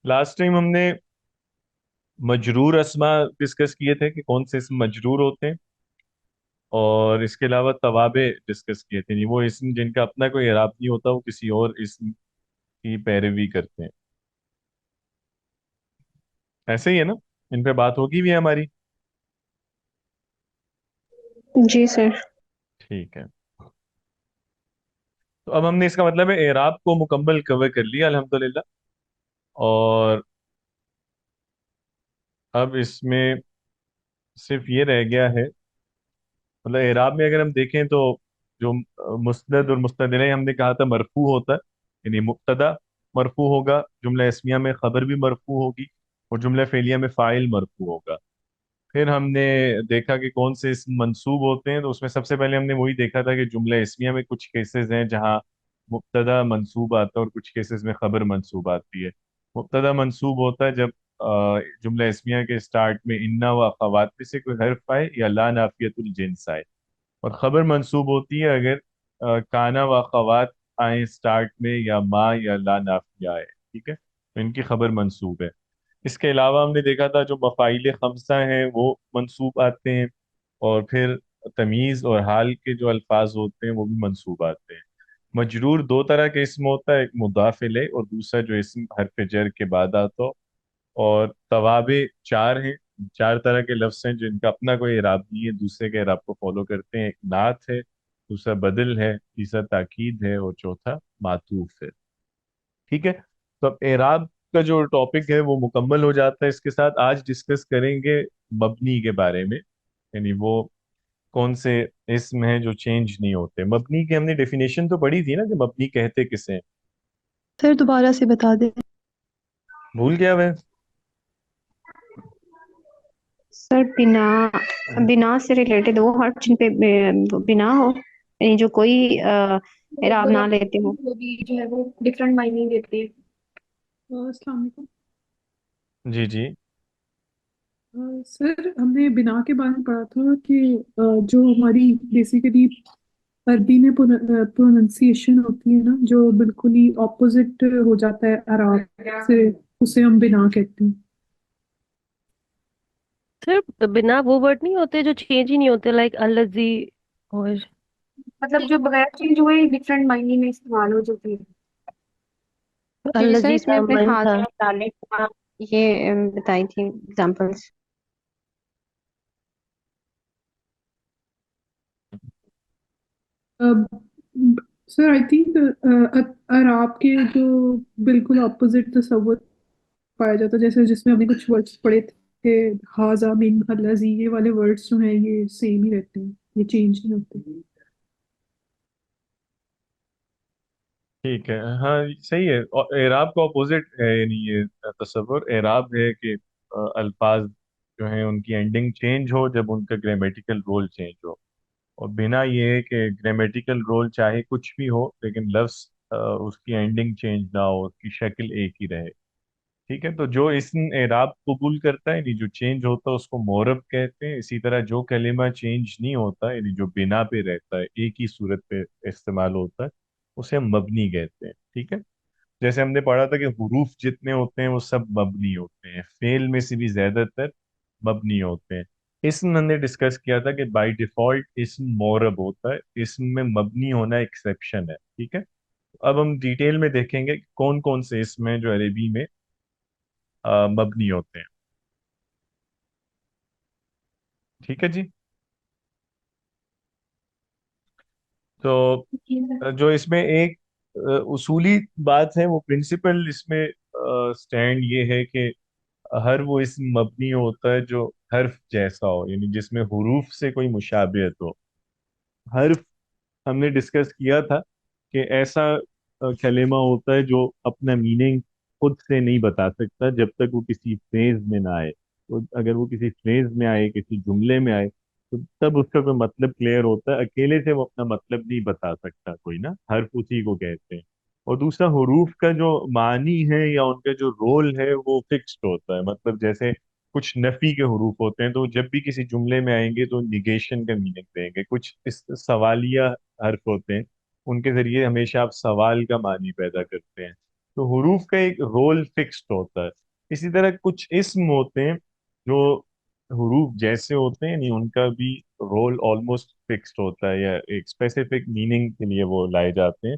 Last time हमने मजरूर अस्मा discuss किए थे कि कौन से इसम मजरूर होते हैं। और इसके अलावा तवाबे डिस्कस किए थे, नहीं वो इसम जिनका अपना कोई इराब नहीं होता, वो किसी और इसम की पैरवी करते हैं। ऐसे ही है ना? इन पे बात होगी भी है हमारी। जी सर। ठीक है। तो अब हमने इसका मतलब है एराब को मुकम्मल कवर कर लिया अल्हम्दुलिल्लाह। और अब इसमें सिर्फ ये रह गया है, मतलब एराब में अगर हम देखें तो जो मुस्नद और मुस्नद इलैह हमने कहा था मरफू होता है। यानी मुब्तदा मरफू होगा, जुमला इस्मिया में खबर भी मरफू होगी, और जुमला फेलिया में फाइल मरफू होगा। फिर हमने देखा कि कौन से इसम मंसूब होते हैं, तो उसमें सबसे पहले हमने वही देखा था कि जुमला इस्मिया में कुछ केसेस हैं जहाँ मुब्तदा मंसूब आता है और कुछ केसेस में खबर मंसूब आती है। मुब्तदा मंसूब होता है जब जुमला इस्मिया के स्टार्ट में इन्ना व अखवात में से कोई हर्फ आए या ला नाफियतुल जिन्स आए। और खबर मंसूब होती है अगर काना व अखवात आए स्टार्ट में, या माँ या ला नाफिया आए। ठीक है, तो इनकी खबर मंसूब है। इसके अलावा हमने देखा था जो मफ़ाइल खमसा हैं वो मंसूब आते हैं। और फिर तमीज़ और हाल के जो अल्फाज होते हैं वो भी मंसूब आते हैं। मजरूर दो तरह के इसम होता है, एक मुदाफ इलैह और दूसरा जो इसम हरफ जर के बाद आता हो। और तवाबे चार हैं, चार तरह के लफ्ज हैं जिनका अपना कोई इराब नहीं है, दूसरे के इराब को फॉलो करते हैं। एक नात है, दूसरा बदल है, तीसरा ताकीद है, और चौथा मातूफ है। ठीक है। तो अब एराब का जो टॉपिक है वो मुकम्मल हो जाता है इसके साथ। आज डिस्कस करेंगे मबनी के बारे में, यानी वो कौन से इसम हैं जो चेंज नहीं होते। मबनी की हमने डेफिनेशन तो पढ़ी थी ना, कि मबनी कहते किसे हैं। सर दोबारा से बता दें। भूल गया मैं। सर बिना बिना से रिलेटेड वो हर्फ जिन पे बिना हो, यानी जो कोई वो इराब ना बगैर लेते हो। वो भी जो है वो डिफरेंट मायने देते हैं। अस्सलाम वालेकुम। जी जी। सर हमने बिना के बारे में पढ़ा था कि जो हमारी बेसिकली अरबी में प्रोनाउंसिएशन होती है ना, जो बिल्कुल ही ऑपोजिट हो जाता है अरब से, उसे हम बिना कहते हैं। सिर्फ बिना वो वर्ड नहीं होते जो चेंज ही नहीं होते, लाइक अलजी और मतलब जो बगैर चेंज हुए डिफरेंट मायने में इस्तेमाल हो जाती है। जी जी सर, अलजी इसमें था, अपने मन था। हाजिर तालिब ये बताई थी एग्जांपल्स। अब सर आई थिंक अरब के जो बिल्कुल ऑपोजिट तस्वर पाया जाता है, जैसे जिसमें हमने कुछ वर्ड्स पढ़े थे, हाजा मिन अल्लाजी, ये वाले वर्ड्स जो हैं ये सेम ही रहते हैं, ये चेंज नहीं होते। ठीक है, हाँ सही है। और एराब का अपोजिट है, यानी ये तसव्वुर एराब है कि अल्फाज जो हैं उनकी एंडिंग चेंज हो जब उनका ग्रामेटिकल रोल चेंज हो। और बिना ये है कि ग्रामेटिकल रोल चाहे कुछ भी हो लेकिन लफ्ज उसकी एंडिंग चेंज ना हो, उसकी शक्ल एक ही रहे। ठीक है, तो जो इसम एराब कबूल करता है, यानी जो चेंज होता है, उसको मोरब कहते हैं। इसी तरह जो कलिमा चेंज नहीं होता, यानी जो बिना पे रहता है, एक ही सूरत पे इस्तेमाल होता है, उसे हम मबनी कहते हैं। ठीक है। जैसे हमने पढ़ा था कि हुरूफ जितने होते हैं वो सब मबनी होते हैं, फेल में से भी ज्यादातर मबनी होते हैं। इसम हमने डिस्कस किया था कि बाय डिफॉल्ट इसम मोरब होता है, इसम में मबनी होना एक्सेप्शन है। ठीक है। अब हम डिटेल में देखेंगे कि कौन कौन से इसम हैं जो अरबी में मबनी होते हैं। ठीक है जी। तो जो इसमें एक उसूली बात है, वो प्रिंसिपल इसमें स्टैंड ये है कि हर वो इसम मबनी होता है जो हर्फ जैसा हो, यानी जिसमें हुरूफ से कोई मुशाबियत हो। हर्फ हमने डिस्कस किया था कि ऐसा कलेमा होता है जो अपना मीनिंग खुद से नहीं बता सकता जब तक वो किसी फ्रेज में ना आए। तो अगर वो किसी फ्रेज में आए, किसी जुमले में आए, तो तब उसका कोई मतलब क्लियर होता है। अकेले से वो अपना मतलब नहीं बता सकता कोई ना, हर्फ उसी को कहते हैं। और दूसरा, हुरूफ का जो मानी है या उनका जो रोल है वो फिक्स्ड होता है। मतलब जैसे कुछ नफी के हुरूफ होते हैं, तो जब भी किसी जुमले में आएंगे तो निगेशन का मीनिंग देंगे। कुछ इस सवालिया हर्फ होते हैं, उनके जरिए हमेशा आप सवाल का मानी पैदा करते हैं। तो हुरूफ का एक रोल फिक्स्ड होता है। इसी तरह कुछ इस्म होते हैं जो हुरूफ जैसे होते हैं, नहीं उनका भी रोल ऑलमोस्ट फिक्स्ड होता है, या एक स्पेसिफिक मीनिंग के लिए वो लाए जाते हैं।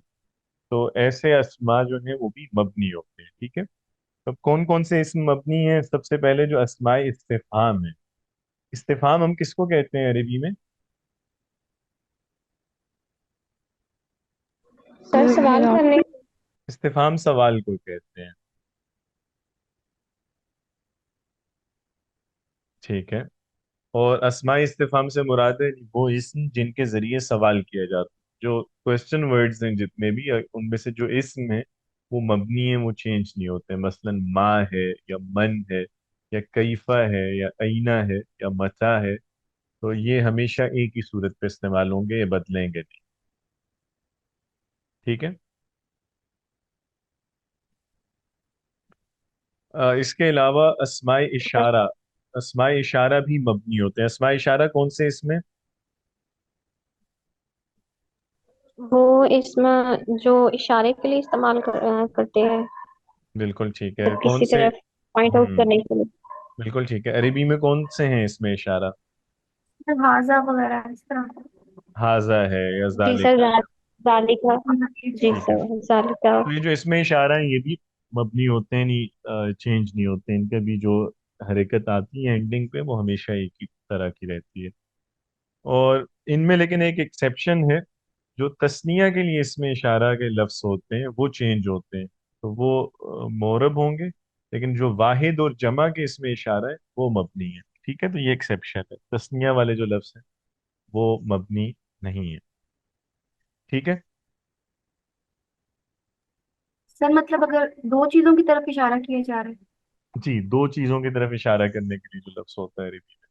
तो ऐसे अस्मा जो है वो भी मबनी होते हैं। ठीक है, तो कौन कौन से इस्म मबनी हैं? सबसे पहले जो अस्माए इस्तिफहाम है। इस्तिफहाम हम किसको कहते हैं अरबी में? सर सवाल एराब करने। इस्तिफहाम सवाल को कहते हैं। ठीक है। और अस्माए इस्तिफहाम से मुराद है वो इस्म जिनके जरिए सवाल किया जाता है। जो क्वेश्चन वर्ड्स हैं जितने भी, उनमें से जो इस्म है वो मबनी है, वो चेंज नहीं होते। मसलन मा है, या मन है, या कैफा है, या अईना है, या मता है, तो ये हमेशा एक ही सूरत पे इस्तेमाल होंगे, ये बदलेंगे नहीं। ठीक है। इसके अलावा अस्माए इशारा भी मबनी होते हैं। अस्माए इशारा कौन से इसमें? वो इसमें जो इशारे के लिए इस्तेमाल करते हैं, बिल्कुल ठीक है। मतलब कौन किसी से? तरफ पॉइंट आउट करने के लिए। बिल्कुल ठीक है। अरबी में कौन से हैं इसमें इशारा? हाजा वगैरह इस तरह। हाजा है, या जी सर, जालिका है। जालिका। जी ठीक है। सर, जालिका। तो ये जो इसमें इशारा है ये भी मबनी होते हैं, नहीं चेंज नहीं होते। इनके भी जो हरकत आती है एंडिंग पे वो हमेशा एक ही तरह की रहती है। और इनमें लेकिन एक एक्सेप्शन है। जो तस्निया के लिए इसमें इशारा के लफ्ज होते हैं वो चेंज होते हैं, तो वो मोरब होंगे। लेकिन जो वाहिद और जमा के इसमें इशारा है वो मबनी है। ठीक है, तो ये एक्सेप्शन है। तस्निया वाले जो लफ्ज हैं वो मबनी नहीं है। ठीक है। सर मतलब अगर दो चीजों की तरफ इशारा किए जा रहे हैं। जी, दो चीजों की तरफ इशारा करने के लिए जो लफ्ज होता है अरबी में,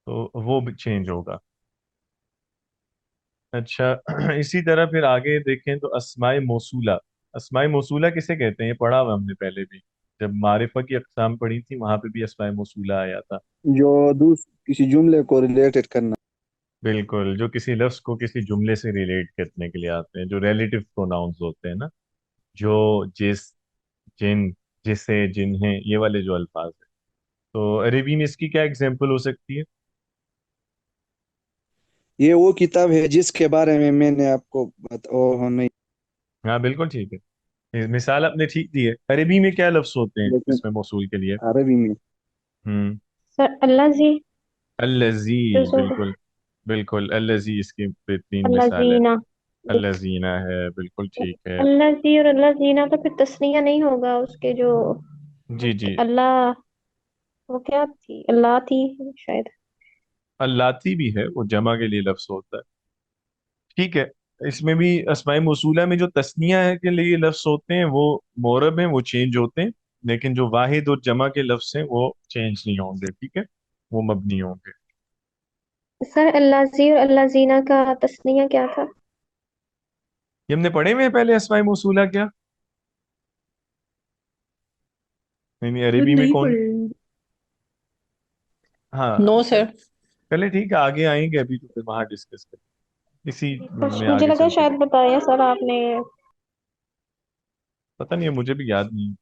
तो वो भी चेंज होगा। अच्छा इसी तरह फिर आगे देखें तो अस्माए मौसूला। अस्माए मौसूला किसे कहते हैं? ये पढ़ा हुआ हमने पहले भी, जब मारिफा की अक़साम पढ़ी थी वहां पे भी अस्माए मौसूला आया था। जो किसी जुमले को रिलेटेड करना। बिल्कुल, जो किसी लफ्ज को किसी जुमले से रिलेट करने के लिए आते हैं, जो रिलेटिव प्रोनाउंस होते हैं ना, जो, जिस, जिन, जिसे, जिन्हें, ये वाले जो अल्फाज है। तो अरबी में इसकी क्या एग्जाम्पल हो सकती है? ये वो किताब है जिसके बारे में मैंने आपको ओह नहीं, हाँ बिल्कुल ठीक है। मिसाल आपने ठीक दी है। अरबी में क्या लफ्ज होते हैं लेकिन इसमें मौसूल के लिए? अरबी में हम्म। सर अल्लाह जी। अल्लजी। जो सो बिल्कुल। बिल्कुल अल्लजी इसकी बेहतरीन अल्लाह मिसाल है। जीना। अल्लजीना है, बिल्कुल ठीक है। अल्लाह जी और अल्लाह जीना तो फिर तस्नीया नहीं होगा उसके जो। जी जी। अल्लाह, वो क्या थी, अल्लाह थी शायद। अल्लाती भी है, वो जमा के लिए लफ्ज होता है। ठीक है। इसमें भी अस्माए मौसूला में जो तस्निया है के लिए लफ्ज होते हैं वो मोरब हैं, वो चेंज होते हैं। लेकिन जो वाहिद और जमा के लफ्ज हैं वो चेंज नहीं होंगे। ठीक है, वो मबनी होंगे। सर अल्लाह जी और अल्लाह जीना का तस्नीया क्या था? ये हमने पढ़े हुए हैं पहले, अस्माए मौसूला क्या? नहीं नहीं, सर अरबी में नहीं कौन? पढ़े। हाँ, नो सर। चले ठीक है, आगे आएंगे, अभी तो फिर वहां डिस्कस करें, इसी कुछ में मुझे आगे लगा चलते शायद हैं। बताया सर आपने। पता नहीं है, मुझे भी याद नहीं है।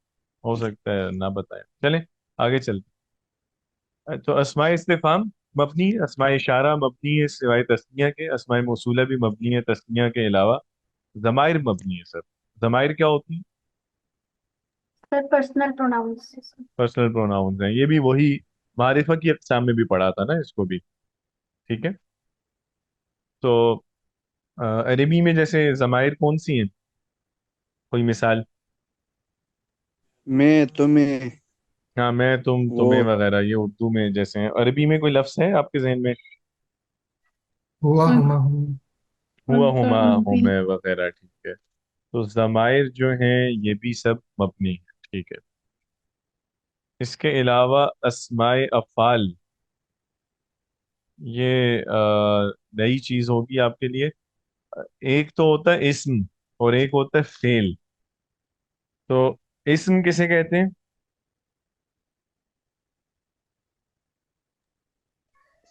हो सकता है ना बताया। चले आगे चलते हैं। तो अस्माए इस्तिफाम मबनी है, अस्माए इशारा मबनी है सिवाय तस्निया के, अस्माए मौसूला भी मबनी है तस्निया के अलावा। जमायर मबनी है सर। जमायर क्या होती है? Sir personal pronouns. Personal pronouns हैं। ये भी वही मारिफा की अक़साम में भी पढ़ा था ना इसको भी। ठीक है। तो अरबी में जैसे जमायर कौन सी हैं? कोई मिसाल? मैं तुम्हें हाँ, मैं, तुम, वो तुम्हें वगैरह, ये उर्दू में जैसे हैं। अरबी में कोई लफ्ज है आपके जहन में? हुआ अन, हुमा हूँ। हुआ, अंता हुमा, अंतिल। हुमे वगैरह। ठीक है। तो जमायर जो हैं ये भी सब मबनी है। ठीक है। इसके अलावा अस्माए अफ़ाल, ये नई चीज होगी आपके लिए। एक तो होता है इस्म और एक होता है फेल। तो इस्म किसे कहते हैं?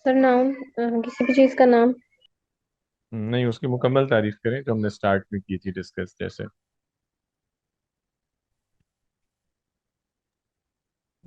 सर नाउन, किसी भी चीज का नाम। नहीं, उसकी मुकम्मल तारीफ करें जो हमने स्टार्ट में की थी डिस्कस जैसे।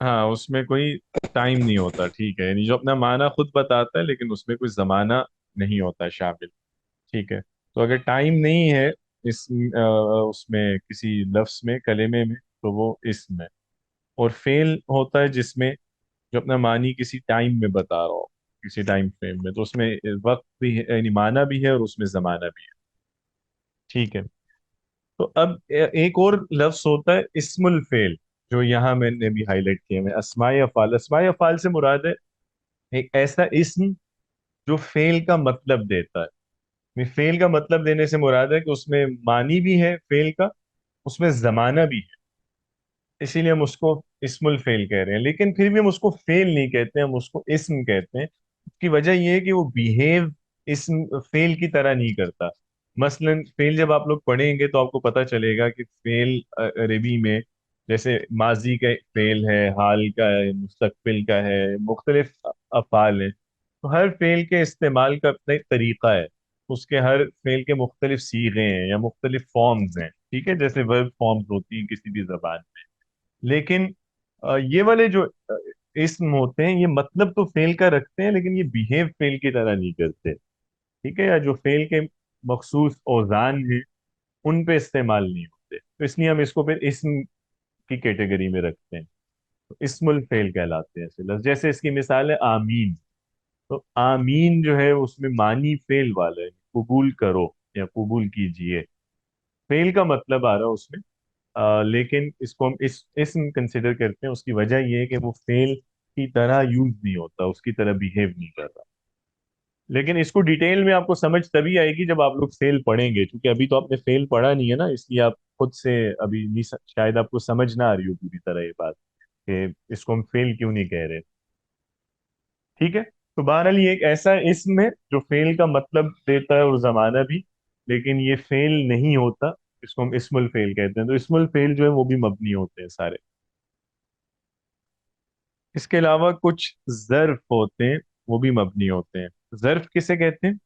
हाँ, उसमें कोई टाइम नहीं होता, ठीक है, यानी जो अपना माना खुद बताता है लेकिन उसमें कोई जमाना नहीं होता शामिल। ठीक है, तो अगर टाइम नहीं है इस उसमें किसी लफ्ज में, कलेमे में, तो वो इसम है। और फेल होता है जिसमें जो अपना मानी किसी टाइम में बता रहा हो, किसी टाइम फ्रेम में, तो उसमें वक्त भी है, यानी माना भी है और उसमें जमाना भी है। ठीक है, तो अब एक और लफ्ज होता है इस्मुल फेल, जो यहाँ मैंने भी हाईलाइट किया है, अस्माए अफाल। अस्माए अफाल से मुराद है एक ऐसा इस्म जो फेल का मतलब देता है। फेल का मतलब देने से मुराद है कि उसमें मानी भी है फेल का, उसमें जमाना भी है, इसीलिए हम उसको इस्मुल फेल कह रहे हैं। लेकिन फिर भी हम उसको फेल नहीं कहते, हम उसको इस्म कहते हैं। उसकी वजह यह है कि वो बिहेव इस्म फेल की तरह नहीं करता। मसलन फेल जब आप लोग पढ़ेंगे तो आपको पता चलेगा कि फेल अरबी में जैसे माजी का फेल है, हाल का है, मुस्तकबिल का है, मुख्तलिफ अफाल है। तो हर फेल के इस्तेमाल का अपना एक तरीका है, उसके हर फेल के मुख्तलिफ सीगे हैं या मुख्तलिफ फॉर्म्स हैं। ठीक है, जैसे वर्ब फॉर्म्स होती हैं किसी भी जबान में। लेकिन ये वाले जो इस्म होते हैं, ये मतलब तो फेल का रखते हैं लेकिन ये बिहेव फेल की तरह नहीं करते। ठीक है, या जो फेल के मखसूस औजान हैं उन पे इस्तेमाल नहीं होते, तो इसलिए हम इसको फिर इस्म की कैटेगरी में रखते हैं। तो इस्मुल फेल कहलाते हैं ऐसे लफ्ज। जैसे इसकी मिसाल है आमीन। तो आमीन जो है उसमें मानी फेल वाला है, कबूल करो या कबूल कीजिए। फेल का मतलब आ रहा है उसमें, लेकिन इसको हम इस इसम कंसिडर करते हैं। उसकी वजह यह है कि वो फेल की तरह यूज नहीं होता, उसकी तरह बिहेव नहीं कर रहा। लेकिन इसको डिटेल में आपको समझ तभी आएगी जब आप लोग फेल पढ़ेंगे, क्योंकि अभी तो आपने फेल पढ़ा नहीं है ना, इसलिए आप खुद से अभी नहीं शायद आपको समझ ना आ रही हो पूरी तरह ये बात कि इसको हम फेल क्यों नहीं कह रहे। ठीक है, तो बहरहाल ये एक ऐसा इसम है जो फेल का मतलब देता है और जमाना भी, लेकिन ये फेल नहीं होता। इसको हम इस्मुल फेल कहते हैं। तो इस्मुल फेल जो है वो भी मबनी होते हैं सारे। इसके अलावा कुछ जर्फ होते हैं, वो भी मबनी होते हैं। जर्फ किसे कहते हैं?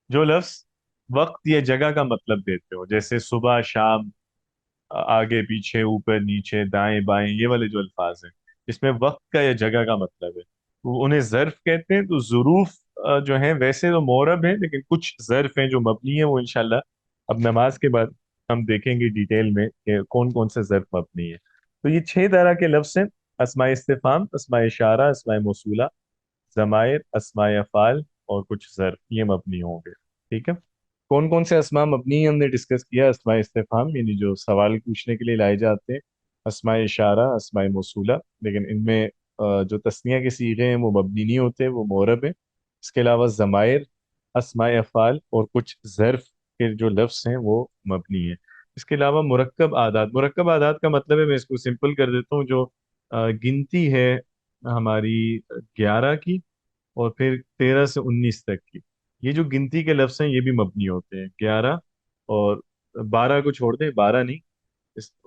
जो लफ्ज वक्त या जगह का मतलब देते हो, जैसे सुबह शाम, आगे पीछे, ऊपर नीचे, दाएं बाएं, ये वाले जो अल्फाज हैं इसमें वक्त का या जगह का मतलब है, तो उन्हें जर्फ कहते हैं। तो जुरूफ जो है वैसे तो मोरब है, लेकिन कुछ जर्फ हैं जो मबनी है, वो इंशाल्लाह अब नमाज के बाद हम देखेंगे डिटेल में कि कौन कौन से जर्फ मबनी है। तो ये 6 तरह के लफ्ज हैं: अस्माए इस्तिफाम, अस्माए इशारा, अस्माए मौसूला, जमायर, अस्माए अफाल और कुछ जर्फ, ये मबनी होंगे। ठीक है, कौन कौन से अस्मा मबनी हमने डिस्कस किया? अस्माए इस्तिफाम यानी जो सवाल पूछने के लिए लाए जाते हैं, अस्माए इशारा, अस्माए मौसूला, लेकिन इनमें जो तस्निया के सीगे हैं वो मबनी नहीं होते, वो मोरब है। इसके अलावा जमायर, अस्माए अफाल और कुछ जर्फ के जो लफ्ज हैं वो मबनी है। इसके अलावा मुरक्कब आदात। मुरक्कब आदात का मतलब है, मैं इसको सिंपल कर देता हूँ, जो गिनती है हमारी 11 की और फिर 13 से 19 तक की, ये जो गिनती के लफ्ज हैं ये भी मबनी होते हैं। 11 और 12 को छोड़ दें, 12 नहीं,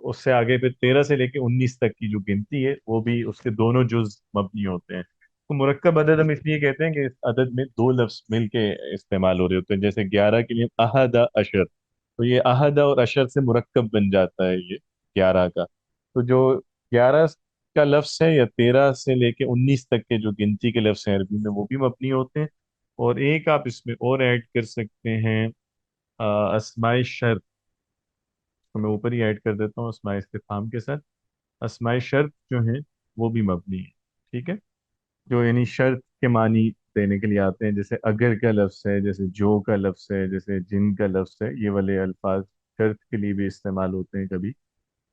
उससे आगे फिर 13 से लेके 19 तक की जो गिनती है वो भी, उसके दोनों जुज मबनी होते हैं। तो मुरक्कब अदद हम इसलिए कहते हैं कि इस अदद में दो लफ्ज मिलके इस्तेमाल हो रहे होते हैं। जैसे 11 के लिए अहदा अशर, तो ये अहदा और अशर से मुरक्कब बन जाता है ये 11 का। तो जो 11 का लफ्ज है या 13 से लेके 19 तक के जो गिनती के लफ्ज हैं अरबी में, वो भी मबनी होते हैं। और एक आप इसमें और ऐड कर सकते हैं, अस्माए शर्त। तो मैं ऊपर ही ऐड कर देता हूँ अस्माए इस्तिफहाम के साथ। अस्माए शर्त जो है वो भी मबनी है। ठीक है, जो यानी शर्त के मानी देने के लिए आते हैं, जैसे अगर का लफ्ज है, जैसे जो का लफ्ज है, जैसे जिन का लफ्ज है, ये वाले अल्फाज शर्त के लिए भी इस्तेमाल होते हैं कभी।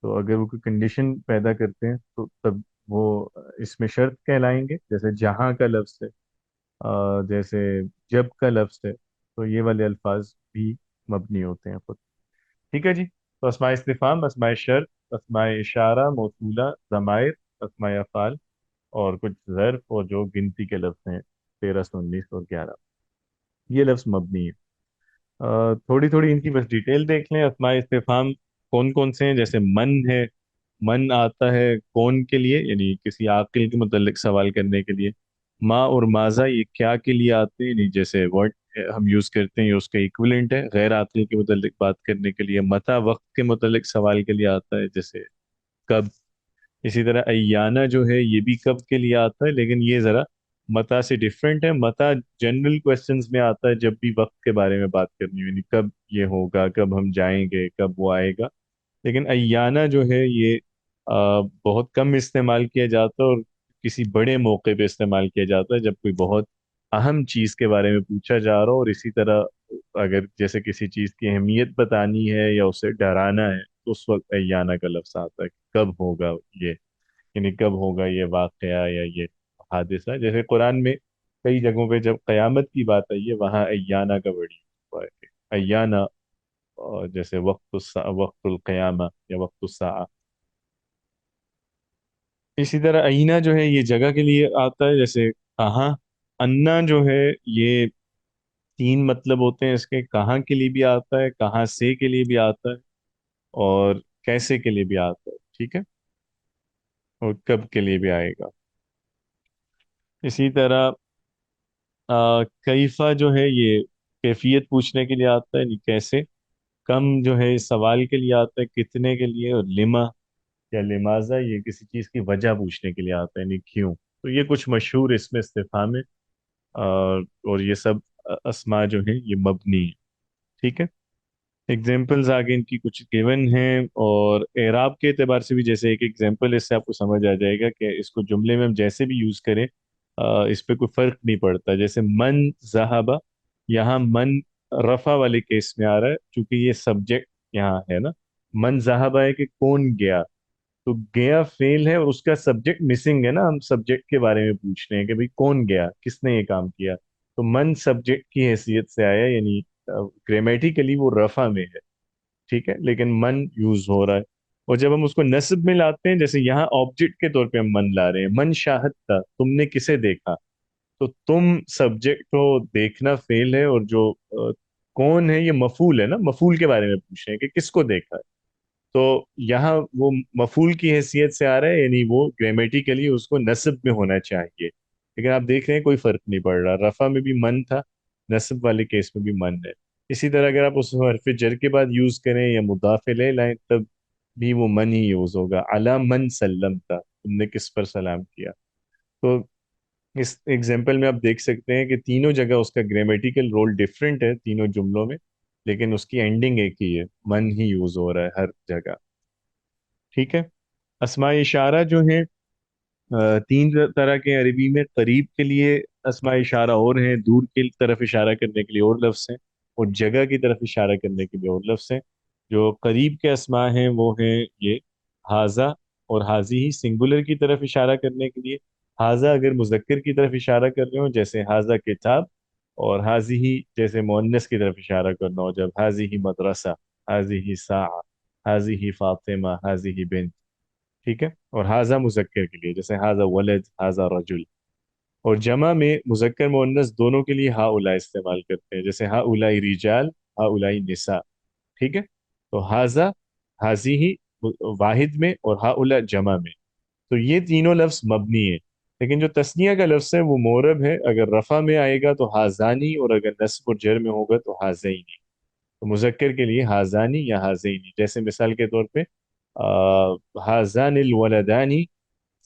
तो अगर वो कोई कंडीशन पैदा करते हैं तो तब वो इसमें शर्त कहलाएंगे। जैसे जहाँ का लफ्ज है, जैसे जब का लफ्ज है, तो ये वाले अल्फाज भी मबनी होते हैं खुद। ठीक है जी, तो अस्माए इस्तिफाम, अस्माए शर्त, अस्माए इशारा, मौसूला, ज़माइर, अस्माए अफ़ाल और कुछ ज़र्फ और जो गिनती के लफ्ज हैं 13 से 19 और 11, ये लफ्ज मबनी है। थोड़ी थोड़ी इनकी बस डिटेल देख लें। अस्माए इस्तिफाम कौन कौन से हैं? जैसे मन है, मन आता है कौन के लिए, यानी किसी आकिल के मुतल्लिक सवाल करने के लिए। माँ और माजा ये क्या के लिए आते हैं, यानी जैसे व्हाट हम यूज करते हैं ये उसका इक्विवेलेंट है। गैर आकिल के मुतालिक बात करने के लिए मता, वक्त के मुतालिक सवाल के लिए आता है, जैसे कब। इसी तरह अय्याना जो है ये भी कब के लिए आता है, लेकिन ये जरा मता से डिफरेंट है। मता जनरल क्वेश्चंस में आता है जब भी वक्त के बारे में बात करनी हो, यानी कब ये होगा, कब हम जाएंगे, कब वो आएगा। लेकिन अय्याना जो है ये बहुत कम इस्तेमाल किया जाता है, और किसी बड़े मौके पे इस्तेमाल किया जाता है जब कोई बहुत अहम चीज के बारे में पूछा जा रहा हो। और इसी तरह अगर जैसे किसी चीज की अहमियत बतानी है या उसे डराना है, तो उस वक्त अय्याना का लफ्ज आता है कि कब होगा ये, यानी कब होगा ये वाकया या ये हादिसा। जैसे कुरान में कई जगहों पे जब कयामत की बात आई है, वहाँ अय्याना का वर्ड यूज हुआ है कि अय्याना, और जैसे वक्तुल क़यामा या वक्तुस्सा। इसी तरह अईना जो है ये जगह के लिए आता है, जैसे कहाँ। अन्ना जो है ये तीन मतलब होते हैं इसके, कहाँ के लिए भी आता है, कहाँ से के लिए भी आता है, और कैसे के लिए भी आता है। ठीक है, और कब के लिए भी आएगा। इसी तरह कैफा जो है ये कैफियत पूछने के लिए आता है, नहीं कैसे। कम जो है इस सवाल के लिए आता है, कितने के लिए। और लिमा या लिमाजा ये किसी चीज की वजह पूछने के लिए आता है, नहीं क्यों। तो ये कुछ मशहूर इसमें इस्तिफाम है। और ये सब अस्मा जो है ये मबनी है। ठीक है, एग्जाम्पल्स आगे इनकी कुछ गिवन हैं, और एराब के एतबार से भी जैसे एक एग्जाम्पल इससे आपको समझ आ जाएगा कि इसको जुमले में हम जैसे भी यूज करें इस पे कोई फर्क नहीं पड़ता। जैसे मन जहाबा, यहाँ मन रफा वाले केस में आ रहा है क्योंकि ये सब्जेक्ट यहाँ है ना। मन जहाबा है कि कौन गया, तो गया फेल है और उसका सब्जेक्ट मिसिंग है ना। हम सब्जेक्ट के बारे में पूछ रहे हैं कि भाई कौन गया, किसने ये काम किया। तो मन सब्जेक्ट की हैसियत से आया, यानी ग्रामेटिकली वो रफा में है। ठीक है, लेकिन मन यूज हो रहा है। और जब हम उसको नस्ब में लाते हैं, जैसे यहाँ ऑब्जेक्ट के तौर पे हम मन ला रहे हैं, मन शाहद था, तुमने किसे देखा। तो तुम सब्जेक्ट को देखना फेल है, और जो कौन है ये मफूल है ना, मफूल के बारे में पूछ रहे हैं कि किसको देखा है। तो यहाँ वो मफूल की हैसियत से आ रहा है, यानी वो ग्रामेटिकली उसको नस्ब में होना चाहिए। लेकिन आप देख रहे हैं कोई फर्क नहीं पड़ रहा, रफा में भी मन था, नस्ब वाले केस में भी मन है। इसी तरह अगर आप उस हरफ जर के बाद यूज करें या मुदाफ इलैह लाएं, तब भी वो मन ही यूज होगा। अला मन सल्लम था, तुमने किस पर सलाम किया। तो इस एग्जाम्पल में आप देख सकते हैं कि तीनों जगह उसका ग्रामेटिकल रोल डिफरेंट है तीनों जुमलों में, लेकिन उसकी एंडिंग एक ही है, मन ही यूज हो रहा है हर जगह। ठीक है, अस्मा इशारा जो है तीन तरह के अरबी में। करीब के लिए अस्मा इशारा और हैं, दूर की तरफ इशारा करने के लिए और लफ्ज़ हैं, और जगह की तरफ इशारा करने के लिए और लफ्ज़ हैं। जो करीब के अस्मा हैं वो हैं ये हाजा और हाजी ही, सिंगुलर की तरफ इशारा करने के लिए। हाजा अगर मुजक्कर की तरफ इशारा कर रहे हो, जैसे हाजा किताब। और हाजी ही जैसे मुअन्नस की तरफ इशारा करना हो, जब हाजी ही मदरसा, हाजी ही सा, हाजी ही फातिमा, हाजी ही बिन। ठीक है, और हाजा मुजक्कर के लिए, जैसे हाजा वलद, हाजा रजुल। और जमा में मुजक्कर मुअन्नस दोनों के लिए हा उला इस्तेमाल करते हैं, जैसे हा उलाई रिजाल, हा उलाई निसा। ठीक है, तो हाजा, हाजी ही वाहिद में, और हा उला जमा में। तो ये तीनों लफ्ज मबनी है। लेकिन जो तस्निया का लफ्ज है वो मोरब है, अगर रफा में आएगा तो हाजानी, और अगर नस्ब और जर में होगा तो हाजैनी। तो मुजक्कर के लिए हाजानी या हाजैनी, जैसे मिसाल के तौर पे हाजानिल वलदानी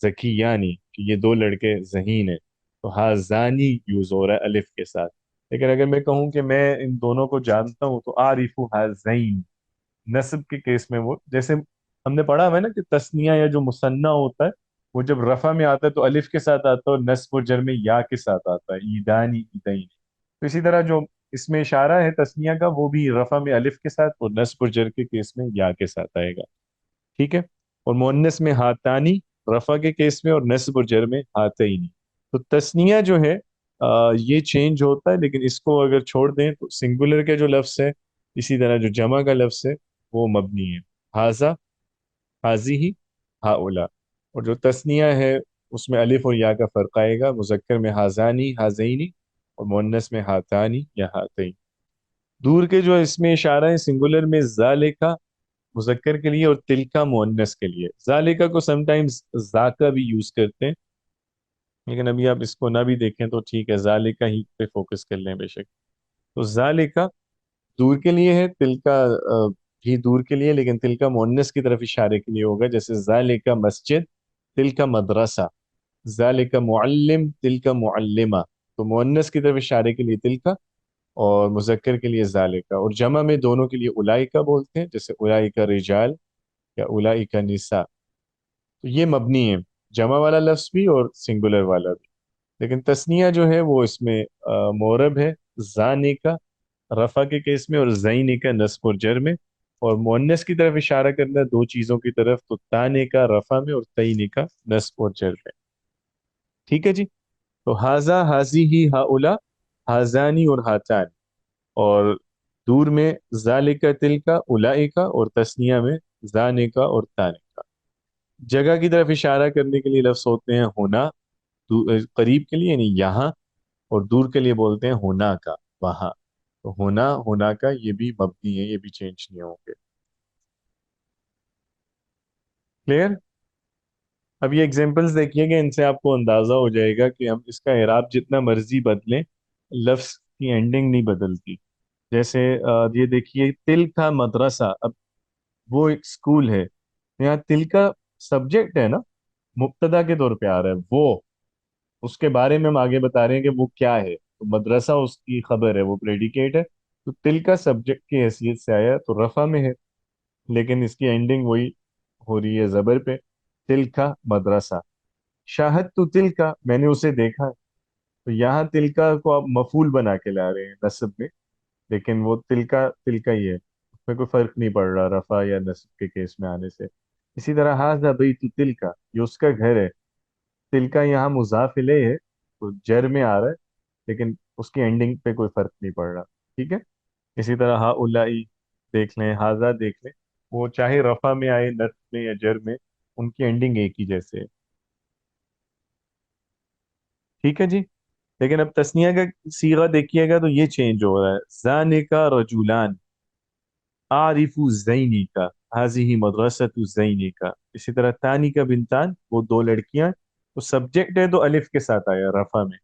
जकियानी, कि ये दो लड़के जहीन है। तो हाजानी यूज हो रहा है अलिफ के साथ। लेकिन अगर मैं कहूँ कि मैं इन दोनों को जानता हूँ, तो आरिफु हाजैन, नस्ब के केस में वो, जैसे हमने पढ़ा हुआ है ना कि तस्निया या जो मुसन्ना होता है, वो जब रफा में आता है तो अलिफ के साथ आता है, और नस्ब और जर में या के साथ आता है, ईदानी ईदैन। तो इसी तरह जो इसमें इशारा है तस्निया का, वो भी रफा में अलिफ के साथ और नस्ब और जर के केस में या के साथ आएगा। ठीक है, और मुअन्नस में हाथानी, रफा के केस में, और नस्ब और जर में हाथैनी। तो तस्निया जो है ये चेंज होता है, लेकिन इसको अगर छोड़ दें तो सिंगुलर के जो लफ्स है, इसी तरह जो जमा का लफ्स है वो मबनी है। हाजा, हाजी ही, हाउला। और जो तस्निया है उसमें अलिफ और या का फर्क आएगा, मुजक्कर में हाजानी, हाजैनी, और मुअन्नस में हाथानी या हाथैन। दूर के जो इसमें इशारा है, सिंगुलर में जालिका मुजक्कर के लिए, और तिलका मुअन्नस के लिए। जालिका को समटाइम्स जाका भी यूज करते हैं, लेकिन अभी आप इसको ना भी देखें तो ठीक है, जालिका ही पे फोकस कर लें बेशक। तो जालिका दूर के लिए है, तिल का भी दूर के लिए, लेकिन तिल का मुअन्नस की तरफ इशारे के लिए होगा। जैसे जालिका मस्जिद, तिल का मदरसा। जालिका मुअल्लिम, तिल का मुअल्लिमा। तो मुअन्नस की तरफ इशारे के लिए तिल का, और मुजक्कर के लिए जालिका। और जमा में दोनों के लिए उलाइका बोलते हैं, जैसे उलाइका रिजाल या उलाइका निसा। तो ये मबनी है, जमा वाला लफ्ज भी और सिंगुलर वाला भी। लेकिन तस्निया जो है वो इसमें मोरब है, जाने का रफा के केस में, और जईने का नस्ब और जर में। और मुअन्नस की तरफ इशारा करना है दो चीजों की तरफ, तो ताने का रफा में और तईने का नस्ब और जर में। ठीक है जी। तो हाजा हाजी ही हाउला, हाजानी और हातान। और दूर में जालिका तिल का, उलाई का, और तस्निया में जाने का और ताने का। जगह की तरफ इशारा करने के लिए लफ्ज होते हैं होना, करीब के लिए यानी यहाँ, और दूर के लिए बोलते हैं होना का, वहां। तो होना, होना का, ये भी मबनी है, ये भी चेंज नहीं होंगे। क्लियर। अब ये एग्जांपल्स देखिएगा, इनसे आपको अंदाजा हो जाएगा कि हम इसका इराब जितना मर्जी बदलें, लफ्ज की एंडिंग नहीं बदलती। जैसे ये देखिए, तिल का मदरसा, अब वो एक स्कूल है। यहाँ तिल का सब्जेक्ट है ना, मुब्तदा के तौर पे आ रहा है वो, उसके बारे में हम आगे बता रहे हैं कि वो क्या है। तो मदरसा उसकी खबर है, वो प्रेडिकेट है। तो तिल का सब्जेक्ट की हैसियत से आया तो रफा में है, लेकिन इसकी एंडिंग वही हो रही है जबर पे। तिल का मदरसा। शाहद तो तिल का, मैंने उसे देखा। तो यहाँ तिल का को आप मफूल बना के ला रहे हैं नस्ब में, लेकिन वो तिल का ही है, उसमें कोई फर्क नहीं पड़ रहा रफा या नस्ब के केस में आने से। इसी तरह हाजा भाई तू तिल का, ये उसका घर है। तिल का यहाँ मुजाफ इलेह है, तो जर में आ रहा है, लेकिन उसकी एंडिंग पे कोई फर्क नहीं पड़ रहा। ठीक है। इसी तरह हा उलाई देख लें, हाजा देख लें, वो चाहे रफा में आए, नस्ब में या जर में, उनकी एंडिंग एक ही जैसे है। ठीक है जी। लेकिन अब तस्निया का सीगा देखिएगा तो ये चेंज हो रहा है। जाने का रजुलान, आरिफू जैनी का, हाजिही मदरसतु जैनी का। इसी तरह तानी का बिनतान, वो दो लड़कियां। तो सब्जेक्ट है तो अलिफ के साथ आया रफा में।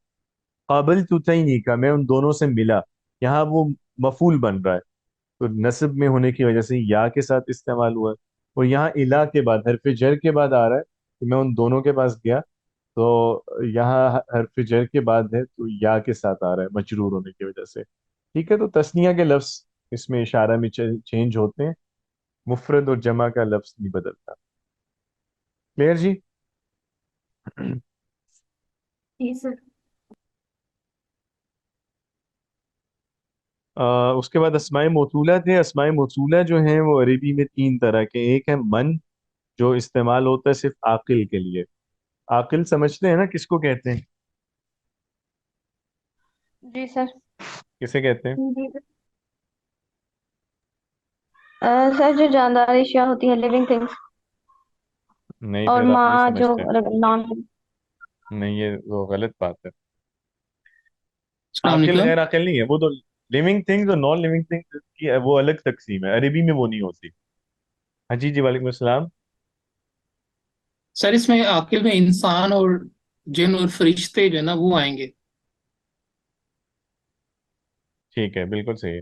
काबिल तुतैनी का, मैं उन दोनों से मिला, यहाँ वो मफूल बन रहा है, तो नस्ब में होने की वजह से या के साथ इस्तेमाल हुआ है। और यहाँ इला के बाद हरफ जर के बाद आ रहा है कि मैं उन दोनों के पास गया। तो यहाँ हरफ जर के बाद है तो या के साथ आ रहा है मजरूर होने की वजह से। ठीक है। तो तस्निया के लफ्ज इसमें इशारा में चेंज होते हैं, मुफरद और जमा का लफ्ज नहीं बदलता। क्लियर जी। जी सर। उसके बाद अस्माए मौसूला थे। अस्माए मौसूला जो हैं वो अरबी में तीन तरह के। एक है मन, जो इस्तेमाल होता है सिर्फ आकिल के लिए। आकिल समझते हैं ना किसको कहते हैं? जी सर। किसे कहते हैं? जी सर। सर जो जानदार अशिया होती है, लिविंग थिंग्स। नहीं, और फिर आप नहीं माँ जो समझते। नॉन। नहीं, ये वो गलत बात है। अस्सलाम आकिल वालेकुम। गैर आकिल नहीं है वो तो। लिविंग थिंग्स और नॉन लिविंग थिंग्स की वो अलग तकसीम है, अरबी में वो नहीं होती। हाँ जी जी, वालेकुम अस्सलाम। सर इसमें आखिर में इंसान और जिन और फरिश्ते जो है ना वो आएंगे। ठीक है, बिल्कुल सही है।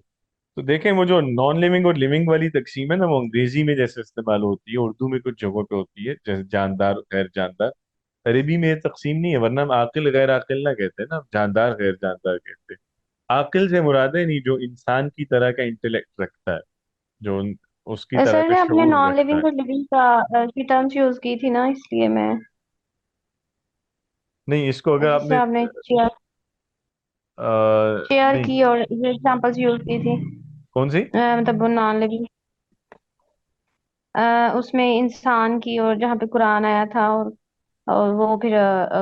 तो देखें, वो जो नॉन लिविंग और लिविंग वाली तकसीम है ना, वो अंग्रेजी में जैसे इस्तेमाल होती है, उर्दू में कुछ जगहों पे होती है, जैसे जानदार गैर जानदार। अरबी में ये तकसीम नहीं है, वरना हम आकिल गैर आकिल ना कहते ना, हम जानदार गैर जानदार कहते। आकिल से मुराद है नहीं जो इंसान की तरह का इंटेलेक्ट रखता है, जो उसकी तरह सर का ने अपने शऊर नॉन रखता है। लिविंग और लिविंग का की टर्म्स यूज की थी ना, इसलिए मैं। नहीं, इसको अगर जैसे आपने आपने चेयर चेयर नहीं। की और ये एग्जांपल्स यूज की थी। कौन सी? मतलब वो नॉन लिविंग, उसमें इंसान की, और जहाँ पे कुरान आया था, और वो फिर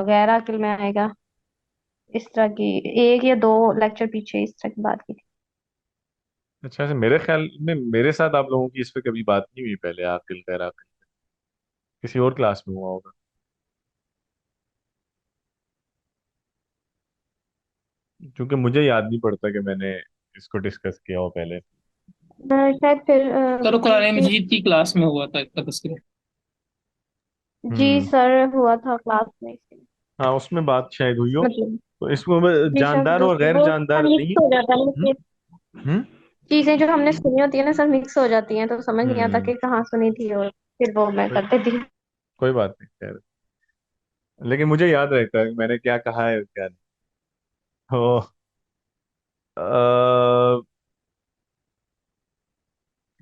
गैर अकिल में आएगा। इस तरह की एक या दो लेक्चर पीछे इस तरह की बात की थी। अच्छा अच्छा, मेरे ख्याल में मेरे साथ आप लोगों की इस पे कभी बात नहीं हुई पहले, आकिल गैर आकिल। किसी और क्लास में हुआ होगा, क्योंकि मुझे याद नहीं पड़ता कि मैंने इसको डिस्कस किया हो पहले। शायद फिर सर वो कुरान दूसरी। मजीद की क्लास में हुआ था इसका तस्करा। जी हम्म। सर, हुआ था क्लास में इसलिए। हाँ, उसमें बात शायद हुई हो। मतलब तो इसमें जी सर, जानदार और दूसरी गैर वो जानदार नहीं मिक्स है। हो जाता है ना हम्म? इसलिए। हम्म। चीजें जो हमने सुनी होती है ना, सब मिक्स हो जाती हैं, तो समझ नहीं आता हम्म। कि कहाँ सुनी थी, और फिर वो मैं कोई कर देती हूँ। कोई बात नहीं खैर, लेकिन मुझे याद रहता है मैंने क्या कहा है क्या नहीं। तो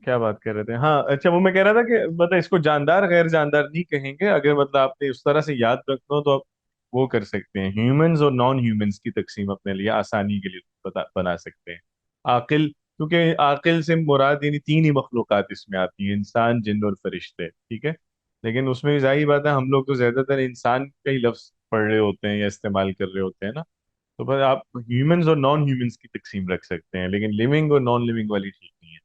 क्या बात कर रहे थे, हाँ अच्छा वो मैं कह रहा था कि मतलब इसको जानदार गैर जानदार नहीं कहेंगे, अगर मतलब आपने उस तरह से याद रखना हो तो आप वो कर सकते हैं, ह्यूमंस और नॉन ह्यूमंस की तकसीम अपने लिए आसानी के लिए बना सकते हैं। आकिल, क्योंकि आकिल से मुराद यानी तीन ही मखलूकात इसमें आती हैं, इंसान जिन्न और फरिश्ते, ठीक है। लेकिन उसमें भी जाहिर बात है हम लोग तो ज्यादातर इंसान का ही लफ्ज पढ़ रहे होते हैं या इस्तेमाल कर रहे होते हैं ना, तो बस आप ह्यूमंस और नॉन ह्यूमंस की तकसीम रख सकते हैं, लेकिन लिविंग और नॉन लिविंग वाली ठीक नहीं है।